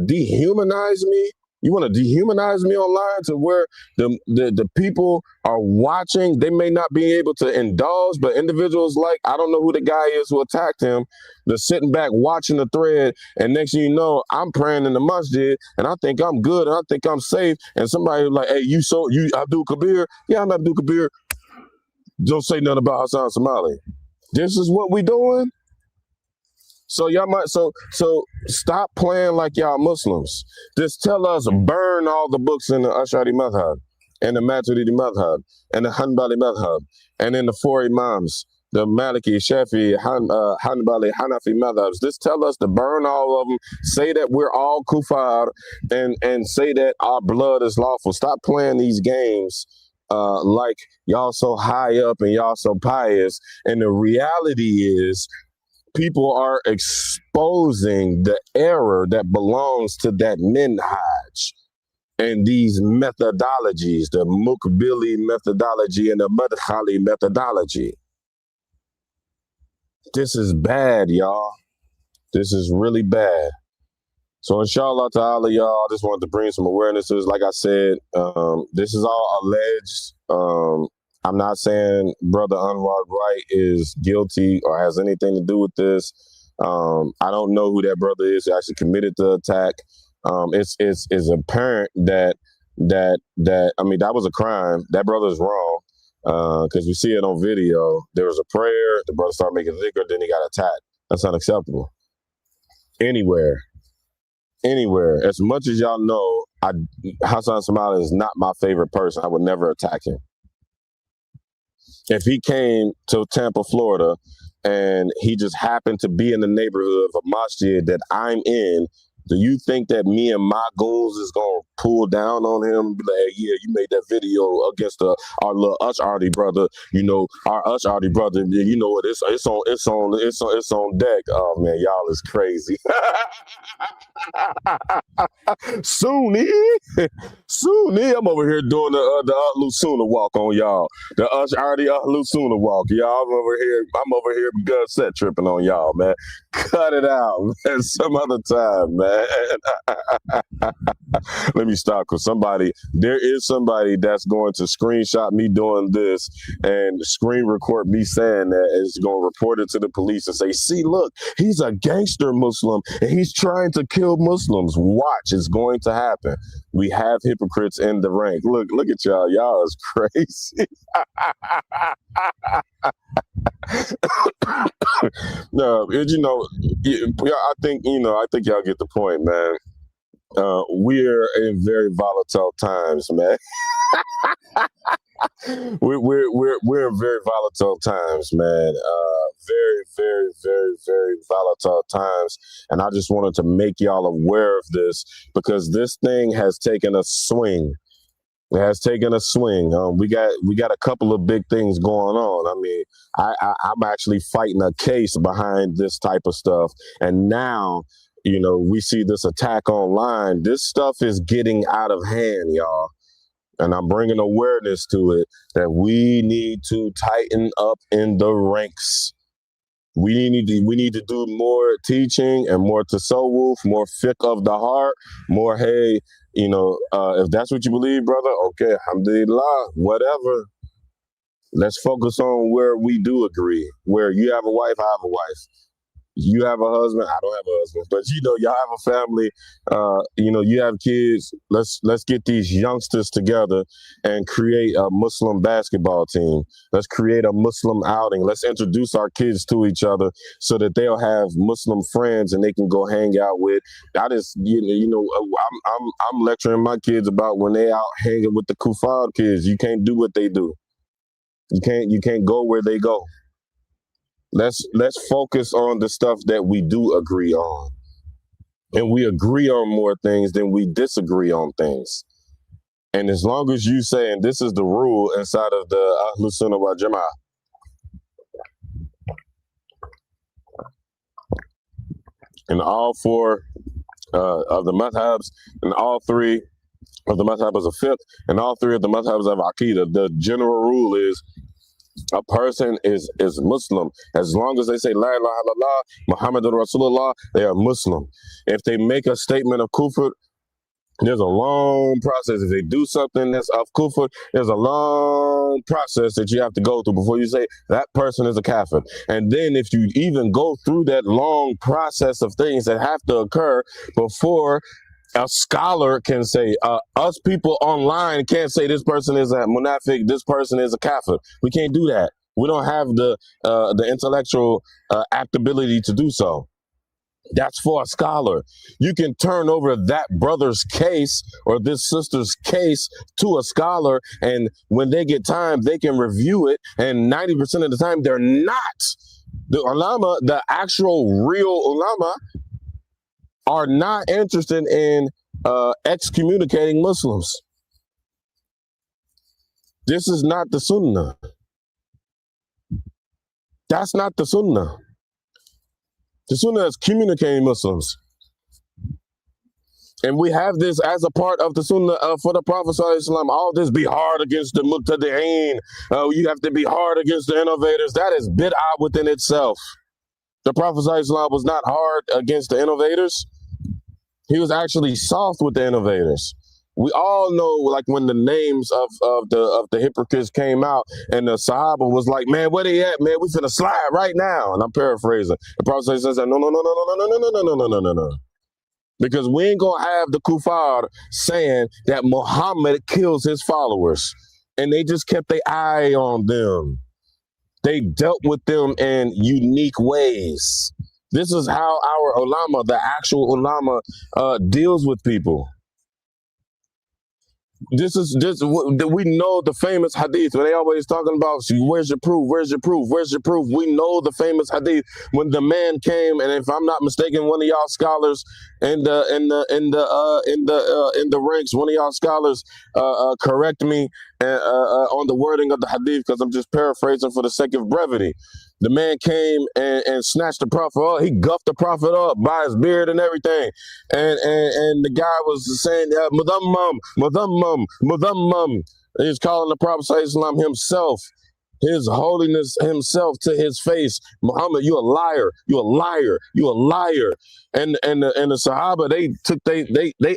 dehumanize me? You want to dehumanize me online to where the people are watching, they may not be able to indulge, but individuals like, I don't know who the guy is who attacked him, they're sitting back watching the thread, and next thing you know, I'm praying in the masjid, and I think I'm good, and I think I'm safe, and somebody like, hey, you Abdul Kabir? Yeah, I'm Abdul Kabir. Don't say nothing about Hassan Somali. This is what we doing? So y'all might so stop playing like y'all Muslims. Just tell us, burn all the books in the Ash'ari Madhab and the Maturidi Madhab and the Hanbali Madhab and in the four Imams, the Maliki, Shafi, Hanbali, Hanafi Madhabs. Just tell us to burn all of them. Say that we're all kufar and say that our blood is lawful. Stop playing these games like y'all so high up and y'all so pious. And the reality is, people are exposing the error that belongs to that minhaj and these methodologies, the Mukbili methodology and the Madkhali methodology. This is bad, y'all. This is really bad. So inshallah ta'ala, y'all, I just wanted to bring some awarenesses. Like I said, this is all alleged. I'm not saying Brother Anwar Wright is guilty or has anything to do with this. I don't know who that brother is who actually committed the attack. It's apparent that I mean, that was a crime. That brother is wrong because we see it on video. There was a prayer. The brother started making zikr, then he got attacked. That's unacceptable. Anywhere. As much as y'all know, Hassan Somali is not my favorite person. I would never attack him. If he came to Tampa, Florida, and he just happened to be in the neighborhood of a masjid that I'm in, do you think that me and my goals is going to pull down on him and be like, hey, yeah, you made that video against our little Ash'ari brother, you know, our Ash'ari brother, you know what, it's on deck. Oh, man, y'all is crazy. Sunni, I'm over here doing the Ahlu Sunnah walk on y'all. The Ash'ari Ahlu Sunnah walk. Y'all, I'm over here gut set tripping on y'all, man. Cut it out, man. Some other time, man. Let me stop, because there is somebody that's going to screenshot me doing this and screen record me saying that, and is going to report it to the police and say, see, look, he's a gangster Muslim and he's trying to kill Muslims. Watch, it's going to happen. We have hypocrites in the rank. Look at y'all. Y'all is crazy. No, you know, I think y'all get the point, man. We're in very volatile times, man. we're in very volatile times, man. Very, very, very, very volatile times. And I just wanted to make y'all aware of this, because this thing has taken a swing. It has taken a swing. We got a couple of big things going on. I mean, I'm actually fighting a case behind this type of stuff. And now, you know, we see this attack online. This stuff is getting out of hand, y'all. And I'm bringing awareness to it that we need to tighten up in the ranks. We need to do more teaching and more tasawwuf, more fiqh of the heart, more, hey, you know, if that's what you believe, brother, okay, alhamdulillah, whatever. Let's focus on where we do agree, where you have a wife, I have a wife. You have a husband. I don't have a husband, but y'all have a family. You have kids. Let's get these youngsters together and create a Muslim basketball team. Let's create a Muslim outing. Let's introduce our kids to each other so that they'll have Muslim friends and they can go hang out with. I'm lecturing my kids about when they out hanging with the kuffar kids. You can't do what they do. You can't go where they go. Let's focus on the stuff that we do agree on. And we agree on more things than we disagree on things. And as long as you say, and this is the rule inside of the Ahlus Sunnah wal Jama'ah, in all four of the madhabs, and all three of the madhabs of fiqh, and all three of the madhabs of aqidah, the general rule is a person is Muslim as long as they say La ilaha illallah Muhammadur Rasulullah. They are Muslim. If they make a statement of kufr, there's a long process. If they do something that's of kufr, there's a long process that you have to go through before you say that person is a kafir. And then if you even go through that long process of things that have to occur before a scholar can say, us people online can't say this person is a munafiq, this person is a kafir. We can't do that. We don't have the intellectual aptability to do so. That's for a scholar. You can turn over that brother's case or this sister's case to a scholar, and when they get time, they can review it, and 90% of the time, they're not. The ulama, the actual real ulama, are not interested in excommunicating Muslims. This is not the sunnah. That's not the sunnah. The sunnah is communicating Muslims. And we have this as a part of the sunnah for the Prophet ﷺ. All this be hard against the muqtadi'een. You have to be hard against the innovators. That is bid'ah within itself. The Prophet ﷺ was not hard against the innovators. He was actually soft with the innovators. We all know, like when the names of the hypocrites came out, and the Sahaba was like, "Man, where they at? Man, we finna slide right now." And I'm paraphrasing. The Prophet says, "No, no, no, no, no, no, no, no, no, no, no, no, no," because we ain't gonna have the kuffar saying that Muhammad kills his followers, and they just kept their eye on them. They dealt with them in unique ways. This is how our ulama, the actual ulama, deals with people. We know the famous hadith when they always talking about, where's your proof, where's your proof, where's your proof. We know the famous hadith when the man came, and if I'm not mistaken, one of y'all scholars in the ranks, one of y'all scholars correct me on the wording of the hadith, because I'm just paraphrasing for the sake of brevity. The man came and snatched the Prophet up. He guffed the Prophet up by his beard and everything. And the guy was saying, Mudammam. He was calling the Prophet ﷺ himself, his holiness himself, to his face. Muhammad, you a liar. You a liar. You a liar. And the Sahaba, they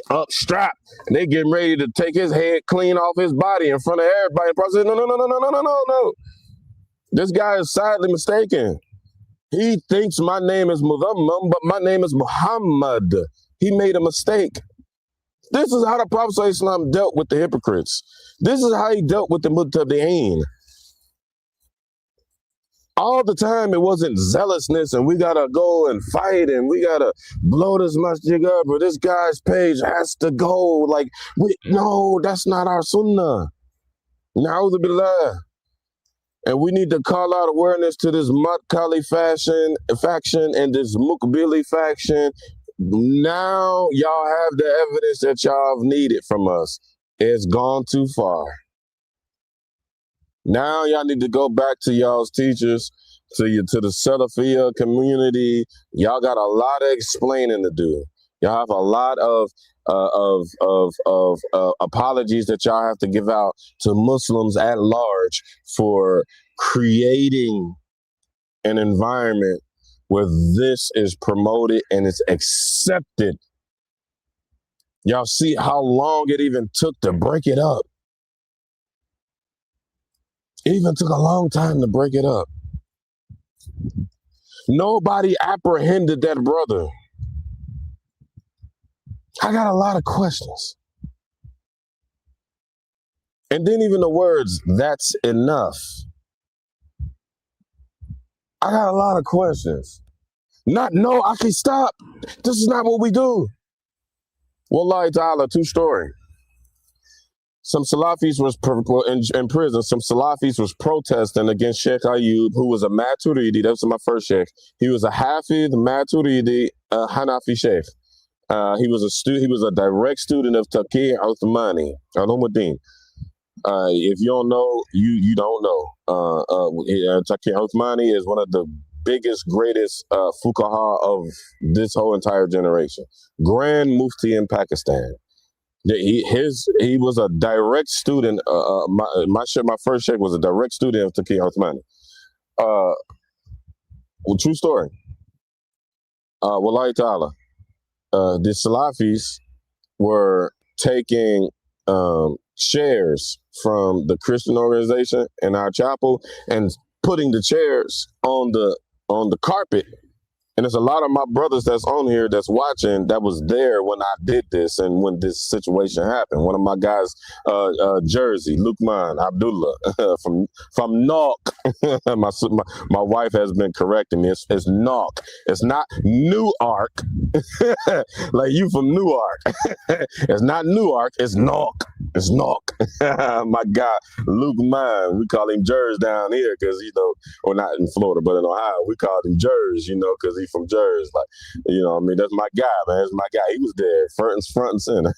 upstrapped, and they getting ready to take his head clean off his body in front of everybody. The Prophet said, no. This guy is sadly mistaken. He thinks my name is Mudammam, but my name is Muhammad. He made a mistake. This is how the Prophet ﷺ dealt with the hypocrites. This is how he dealt with the muqtadi'een. All the time, it wasn't zealousness and we got to go and fight and we got to blow this masjid up or this guy's page has to go. No, that's not our sunnah. Na'udhu billah. And we need to call out awareness to this Matkali faction and this Mukbili faction. Now y'all have the evidence that y'all have needed from us. It's gone too far. Now y'all need to go back to y'all's teachers, to the Salafiyah community. Y'all got a lot of explaining to do. Y'all have a lot of apologies that y'all have to give out to Muslims at large for creating an environment where this is promoted and it's accepted. Y'all see how long it even took to break it up. It even took a long time to break it up. Nobody apprehended that brother. I got a lot of questions. And then even the words, that's enough. I got a lot of questions. No, I can stop. This is not what we do. Wallahi ta'ala, true story. Some Salafis was in prison. Some Salafis was protesting against Sheikh Ayub, who was a Maturidi. That was my first Sheikh. He was a Hafid Maturidi Hanafi Sheikh. He was a direct student of Taqi Uthmani, Al-Umuddin. If you don't know, you don't know. Taqi Uthmani is one of the biggest, greatest fuqaha of this whole entire generation. Grand Mufti in Pakistan. He was a direct student. My first sheikh was a direct student of Taqi Uthmani. Well, true story. Wallahi ta'ala. The Salafis were taking chairs from the Christian organization in our chapel and putting the chairs on the carpet. And there's a lot of my brothers that's on here that's watching that was there when I did this and when this situation happened. One of my guys, Jersey, Lukman Abdullah from Nok. my wife has been correcting me. It's Nok. It's not Newark. Like you from Newark. It's not Newark. It's Nok. It's Nok. My guy, Lukman, we call him Jersey down here because, or not in Florida, but in Ohio, we called him Jersey, because he's from Jersey. Like, that's my guy, man. That's my guy. He was there, front and center.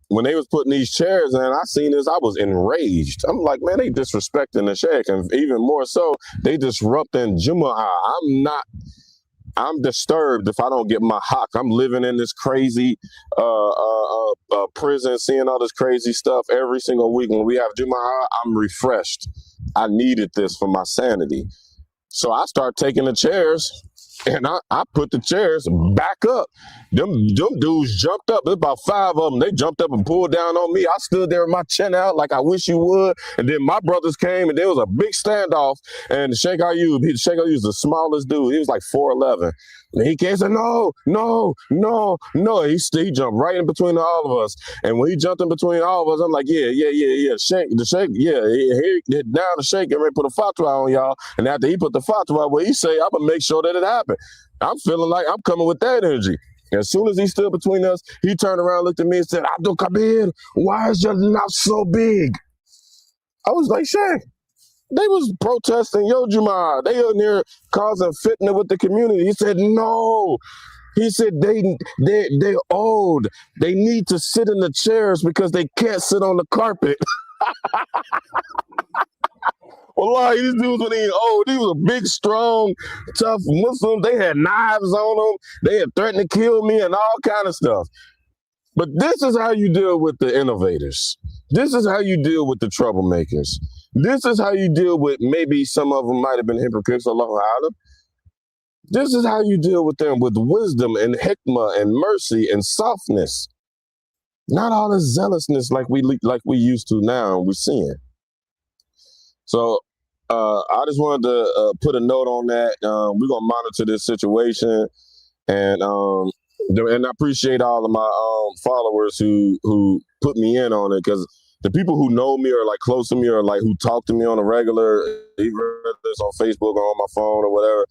When they was putting these chairs in, I seen this, I was enraged. I'm like, man, they disrespecting the sheikh, and even more so, they disrupting Jumu'ah. I'm disturbed if I don't get my haq. I'm living in this crazy prison, seeing all this crazy stuff every single week. When we have Jumu'ah, I'm refreshed. I needed this for my sanity. So I start taking the chairs, and I put the chairs back up. Them dudes jumped up. There's about 5 of them. They jumped up and pulled down on me. I stood there with my chin out like I wish you would. And then my brothers came, and there was a big standoff. And Sheikh Ayub is the smallest dude. He was like 4'11". And he came and said, no. He jumped right in between all of us. And when he jumped in between all of us, I'm like, yeah. Sheikh, now the Sheikh get ready to put a fatwa on y'all. And after he put the fatwa, what he say, I'm going to make sure that it happened. I'm feeling like I'm coming with that energy. As soon as he stood between us, he turned around, looked at me and said, Abdul Kabir, why is your mouth so big? I was like, Sheikh, they was protesting Yo Jumu'ah. They in there causing fitna with the community. He said, no. He said they old. They need to sit in the chairs because they can't sit on the carpet. Wallahi, these dudes when they old, these were big, strong, tough Muslims. They had knives on them. They had threatened to kill me and all kind of stuff. But this is how you deal with the innovators. This is how you deal with the troublemakers. This is how you deal with maybe some of them might have been hypocrites, Allahu A'lam. This is how you deal with them with wisdom and hikmah and mercy and softness. Not all this zealousness like we used to now and we're seeing. So I just wanted to put a note on that. We're gonna monitor this situation, and I appreciate all of my followers who put me in on it, because the people who know me or like close to me or like who talk to me on a regular, even this on Facebook or on my phone or whatever,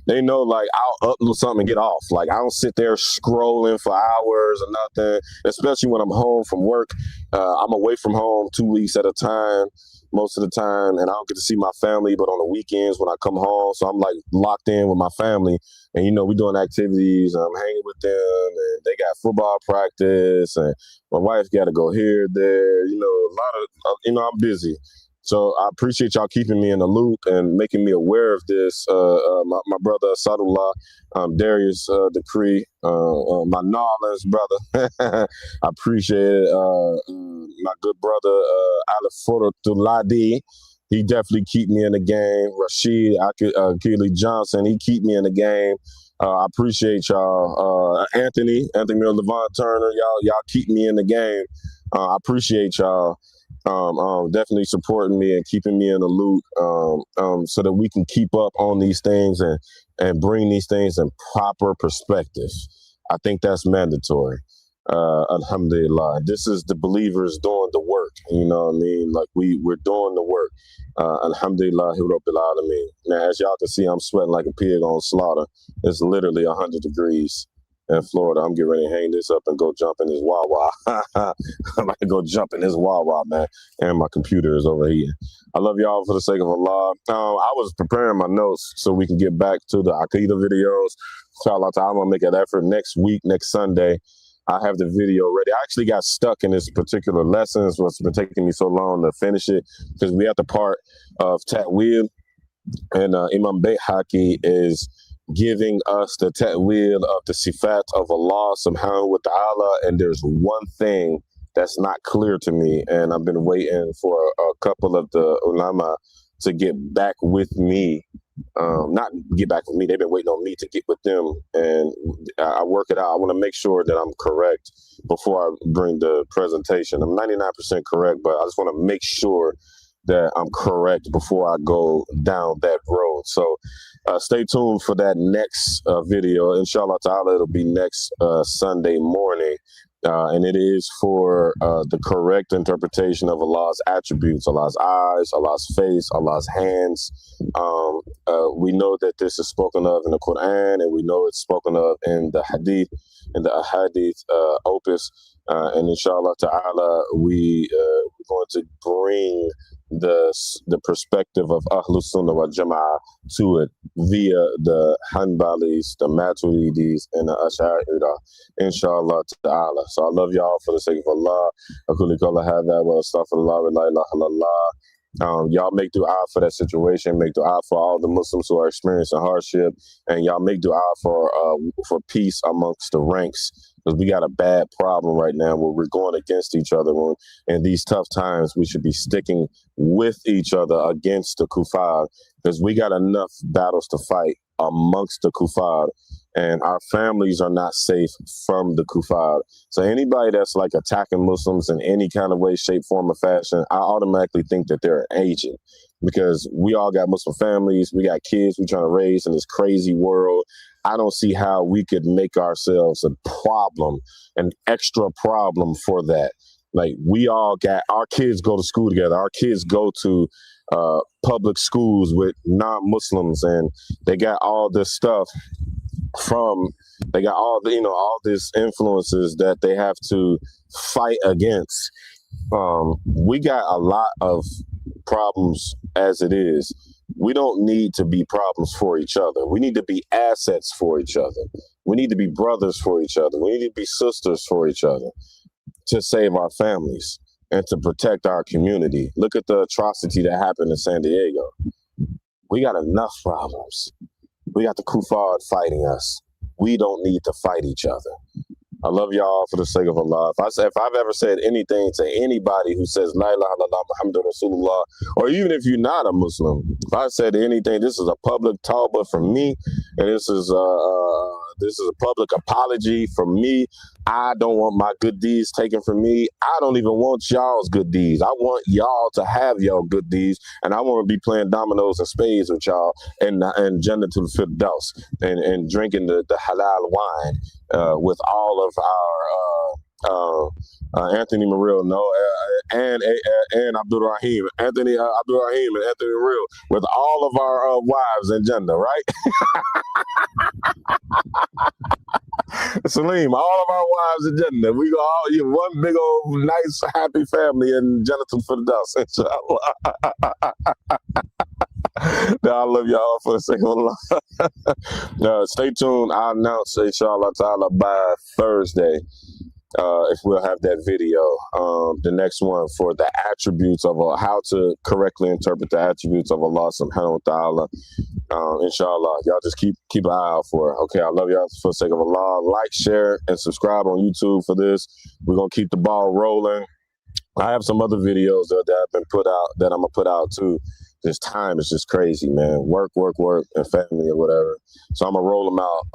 they know like I'll upload something and get off. Like I don't sit there scrolling for hours or nothing, especially when I'm home from work. I'm away from home 2 weeks at a time most of the time, and I don't get to see my family but on the weekends when I come home. So I'm like locked in with my family, and we're doing activities, I'm hanging with them, and they got football practice, and my wife got to go here, there, a lot of, I'm busy. So I appreciate y'all keeping me in the loop and making me aware of this. My brother Sadullah, Darius Decree, my Narlands brother. I appreciate it. My good brother Alif Tuladi, he definitely keep me in the game. Rashid Keely Johnson, he keep me in the game. I appreciate y'all. Anthony Levant Turner, y'all keep me in the game. I appreciate y'all. definitely supporting me and keeping me in the loop, so that we can keep up on these things and bring these things in proper perspective. I think that's mandatory. Alhamdulillah. This is the believers doing the work. You know what I mean? Like we're doing the work. Alhamdulillah, Rabbil Alameen. Now, as y'all can see, I'm sweating like a pig on slaughter. It's literally 100 degrees in Florida. I'm getting ready to hang this up and go jump in this Wawa. I'm about to go jump in this Wawa, man. And my computer is over here. I love y'all for the sake of Allah. I was preparing my notes so we can get back to the Aqidah videos. Inshallah, I'm going to make an effort next week, next Sunday. I have the video ready. I actually got stuck in this particular lesson. So it's been taking me so long to finish it because we at the part of Ta'wil, and Imam Bayhaqi is giving us the ta'wil of the sifat of Allah subhanahu wa ta'ala, and there's one thing that's not clear to me, and I've been waiting for a couple of the ulama to get back with me. Not get back with me, they've been waiting on me to get with them, and I work it out. I want to make sure that I'm correct before I bring the presentation. I'm 99% correct, but I just want to make sure that I'm correct before I go down that road. So stay tuned for that next video. Inshallah ta'ala, it'll be next Sunday morning. And it is for the correct interpretation of Allah's attributes, Allah's eyes, Allah's face, Allah's hands. We know that this is spoken of in the Quran, and we know it's spoken of in the Hadith, in the Ahadith opus. And inshallah ta'ala, we're going to bring the perspective of Ahlus Sunnah wal Jama'ah to it via the Hanbalis, the Maturidis, and the Ash'ariyah, inshallah ta'ala. So I love y'all for the sake of Allah. Aqulu qawla hadha wa astaghfirullah wa la ilaha illallah. Y'all make dua for that situation. Make dua for all the Muslims who are experiencing hardship, and y'all make dua for peace amongst the ranks. Because we got a bad problem right now where we're going against each other. In these tough times, we should be sticking with each other against the kuffar, because we got enough battles to fight amongst the kuffar, and our families are not safe from the kuffar. So anybody that's like attacking Muslims in any kind of way, shape, form, or fashion, I automatically think that they're an agent, because we all got Muslim families, we got kids we're trying to raise in this crazy world. I don't see how we could make ourselves a problem, an extra problem for that. Like, we all got, our kids go to school together. Our kids go to public schools with non-Muslims, and they got all this stuff they got all the, all these influences that they have to fight against. We got a lot of problems as it is. We don't need to be problems for each other. We need to be assets for each other. We need to be brothers for each other. We need to be sisters for each other to save our families and to protect our community. Look at the atrocity that happened in San Diego. We got enough problems. We got the kuffar fighting us. We don't need to fight each other. I love y'all for the sake of Allah. If I've ever said anything to anybody who says La ilaha illallah Muhammadur Rasulullah, or even if you're not a Muslim, if I said anything, this is a public tawbah from me, and this is a public apology from me. I don't want my good deeds taken from me. I don't even want y'all's good deeds. I want y'all to have y'all good deeds, and I want to be playing dominoes and spades with y'all and Jannatul Firdaus and drinking the halal wine with all of our Anthony Murrell, and Abdul Rahim, Anthony Abdul Rahim and Anthony Murrell, with all of our wives in Jannah, right? Salim, all of our wives in Jannah. We go all one big old nice happy family in Jannatul Firdaus, inshallah. I love y'all for the sake of Allah. Stay tuned. I'll announce, inshallah ta'ala, by Thursday, if we'll have that video, the next one for the attributes of how to correctly interpret the attributes of Allah subhanahu wa ta'ala. Inshallah, y'all just keep an eye out for it. Okay, I love y'all for the sake of Allah. Like, share, and subscribe on YouTube for this. We're gonna keep the ball rolling. I have some other videos that have been put out that I'm gonna put out too. This time is just crazy, man. Work, and family or whatever. So I'm gonna roll them out,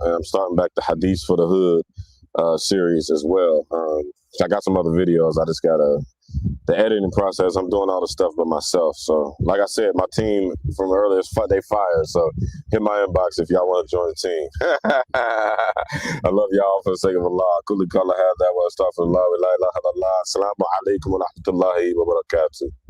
and I'm starting back the hadiths for the hood. series as well. I got some other videos. I just got the editing process. I'm doing all the stuff by myself. So, like I said, my team from earlier, they fired. So, hit my inbox if y'all want to join the team. I love y'all for the sake of Allah. Kulli kala hadha wa astaghfirullah wa la ilaha illallah. Assalamu alaikum wa rahmatullahi wa barakatuh.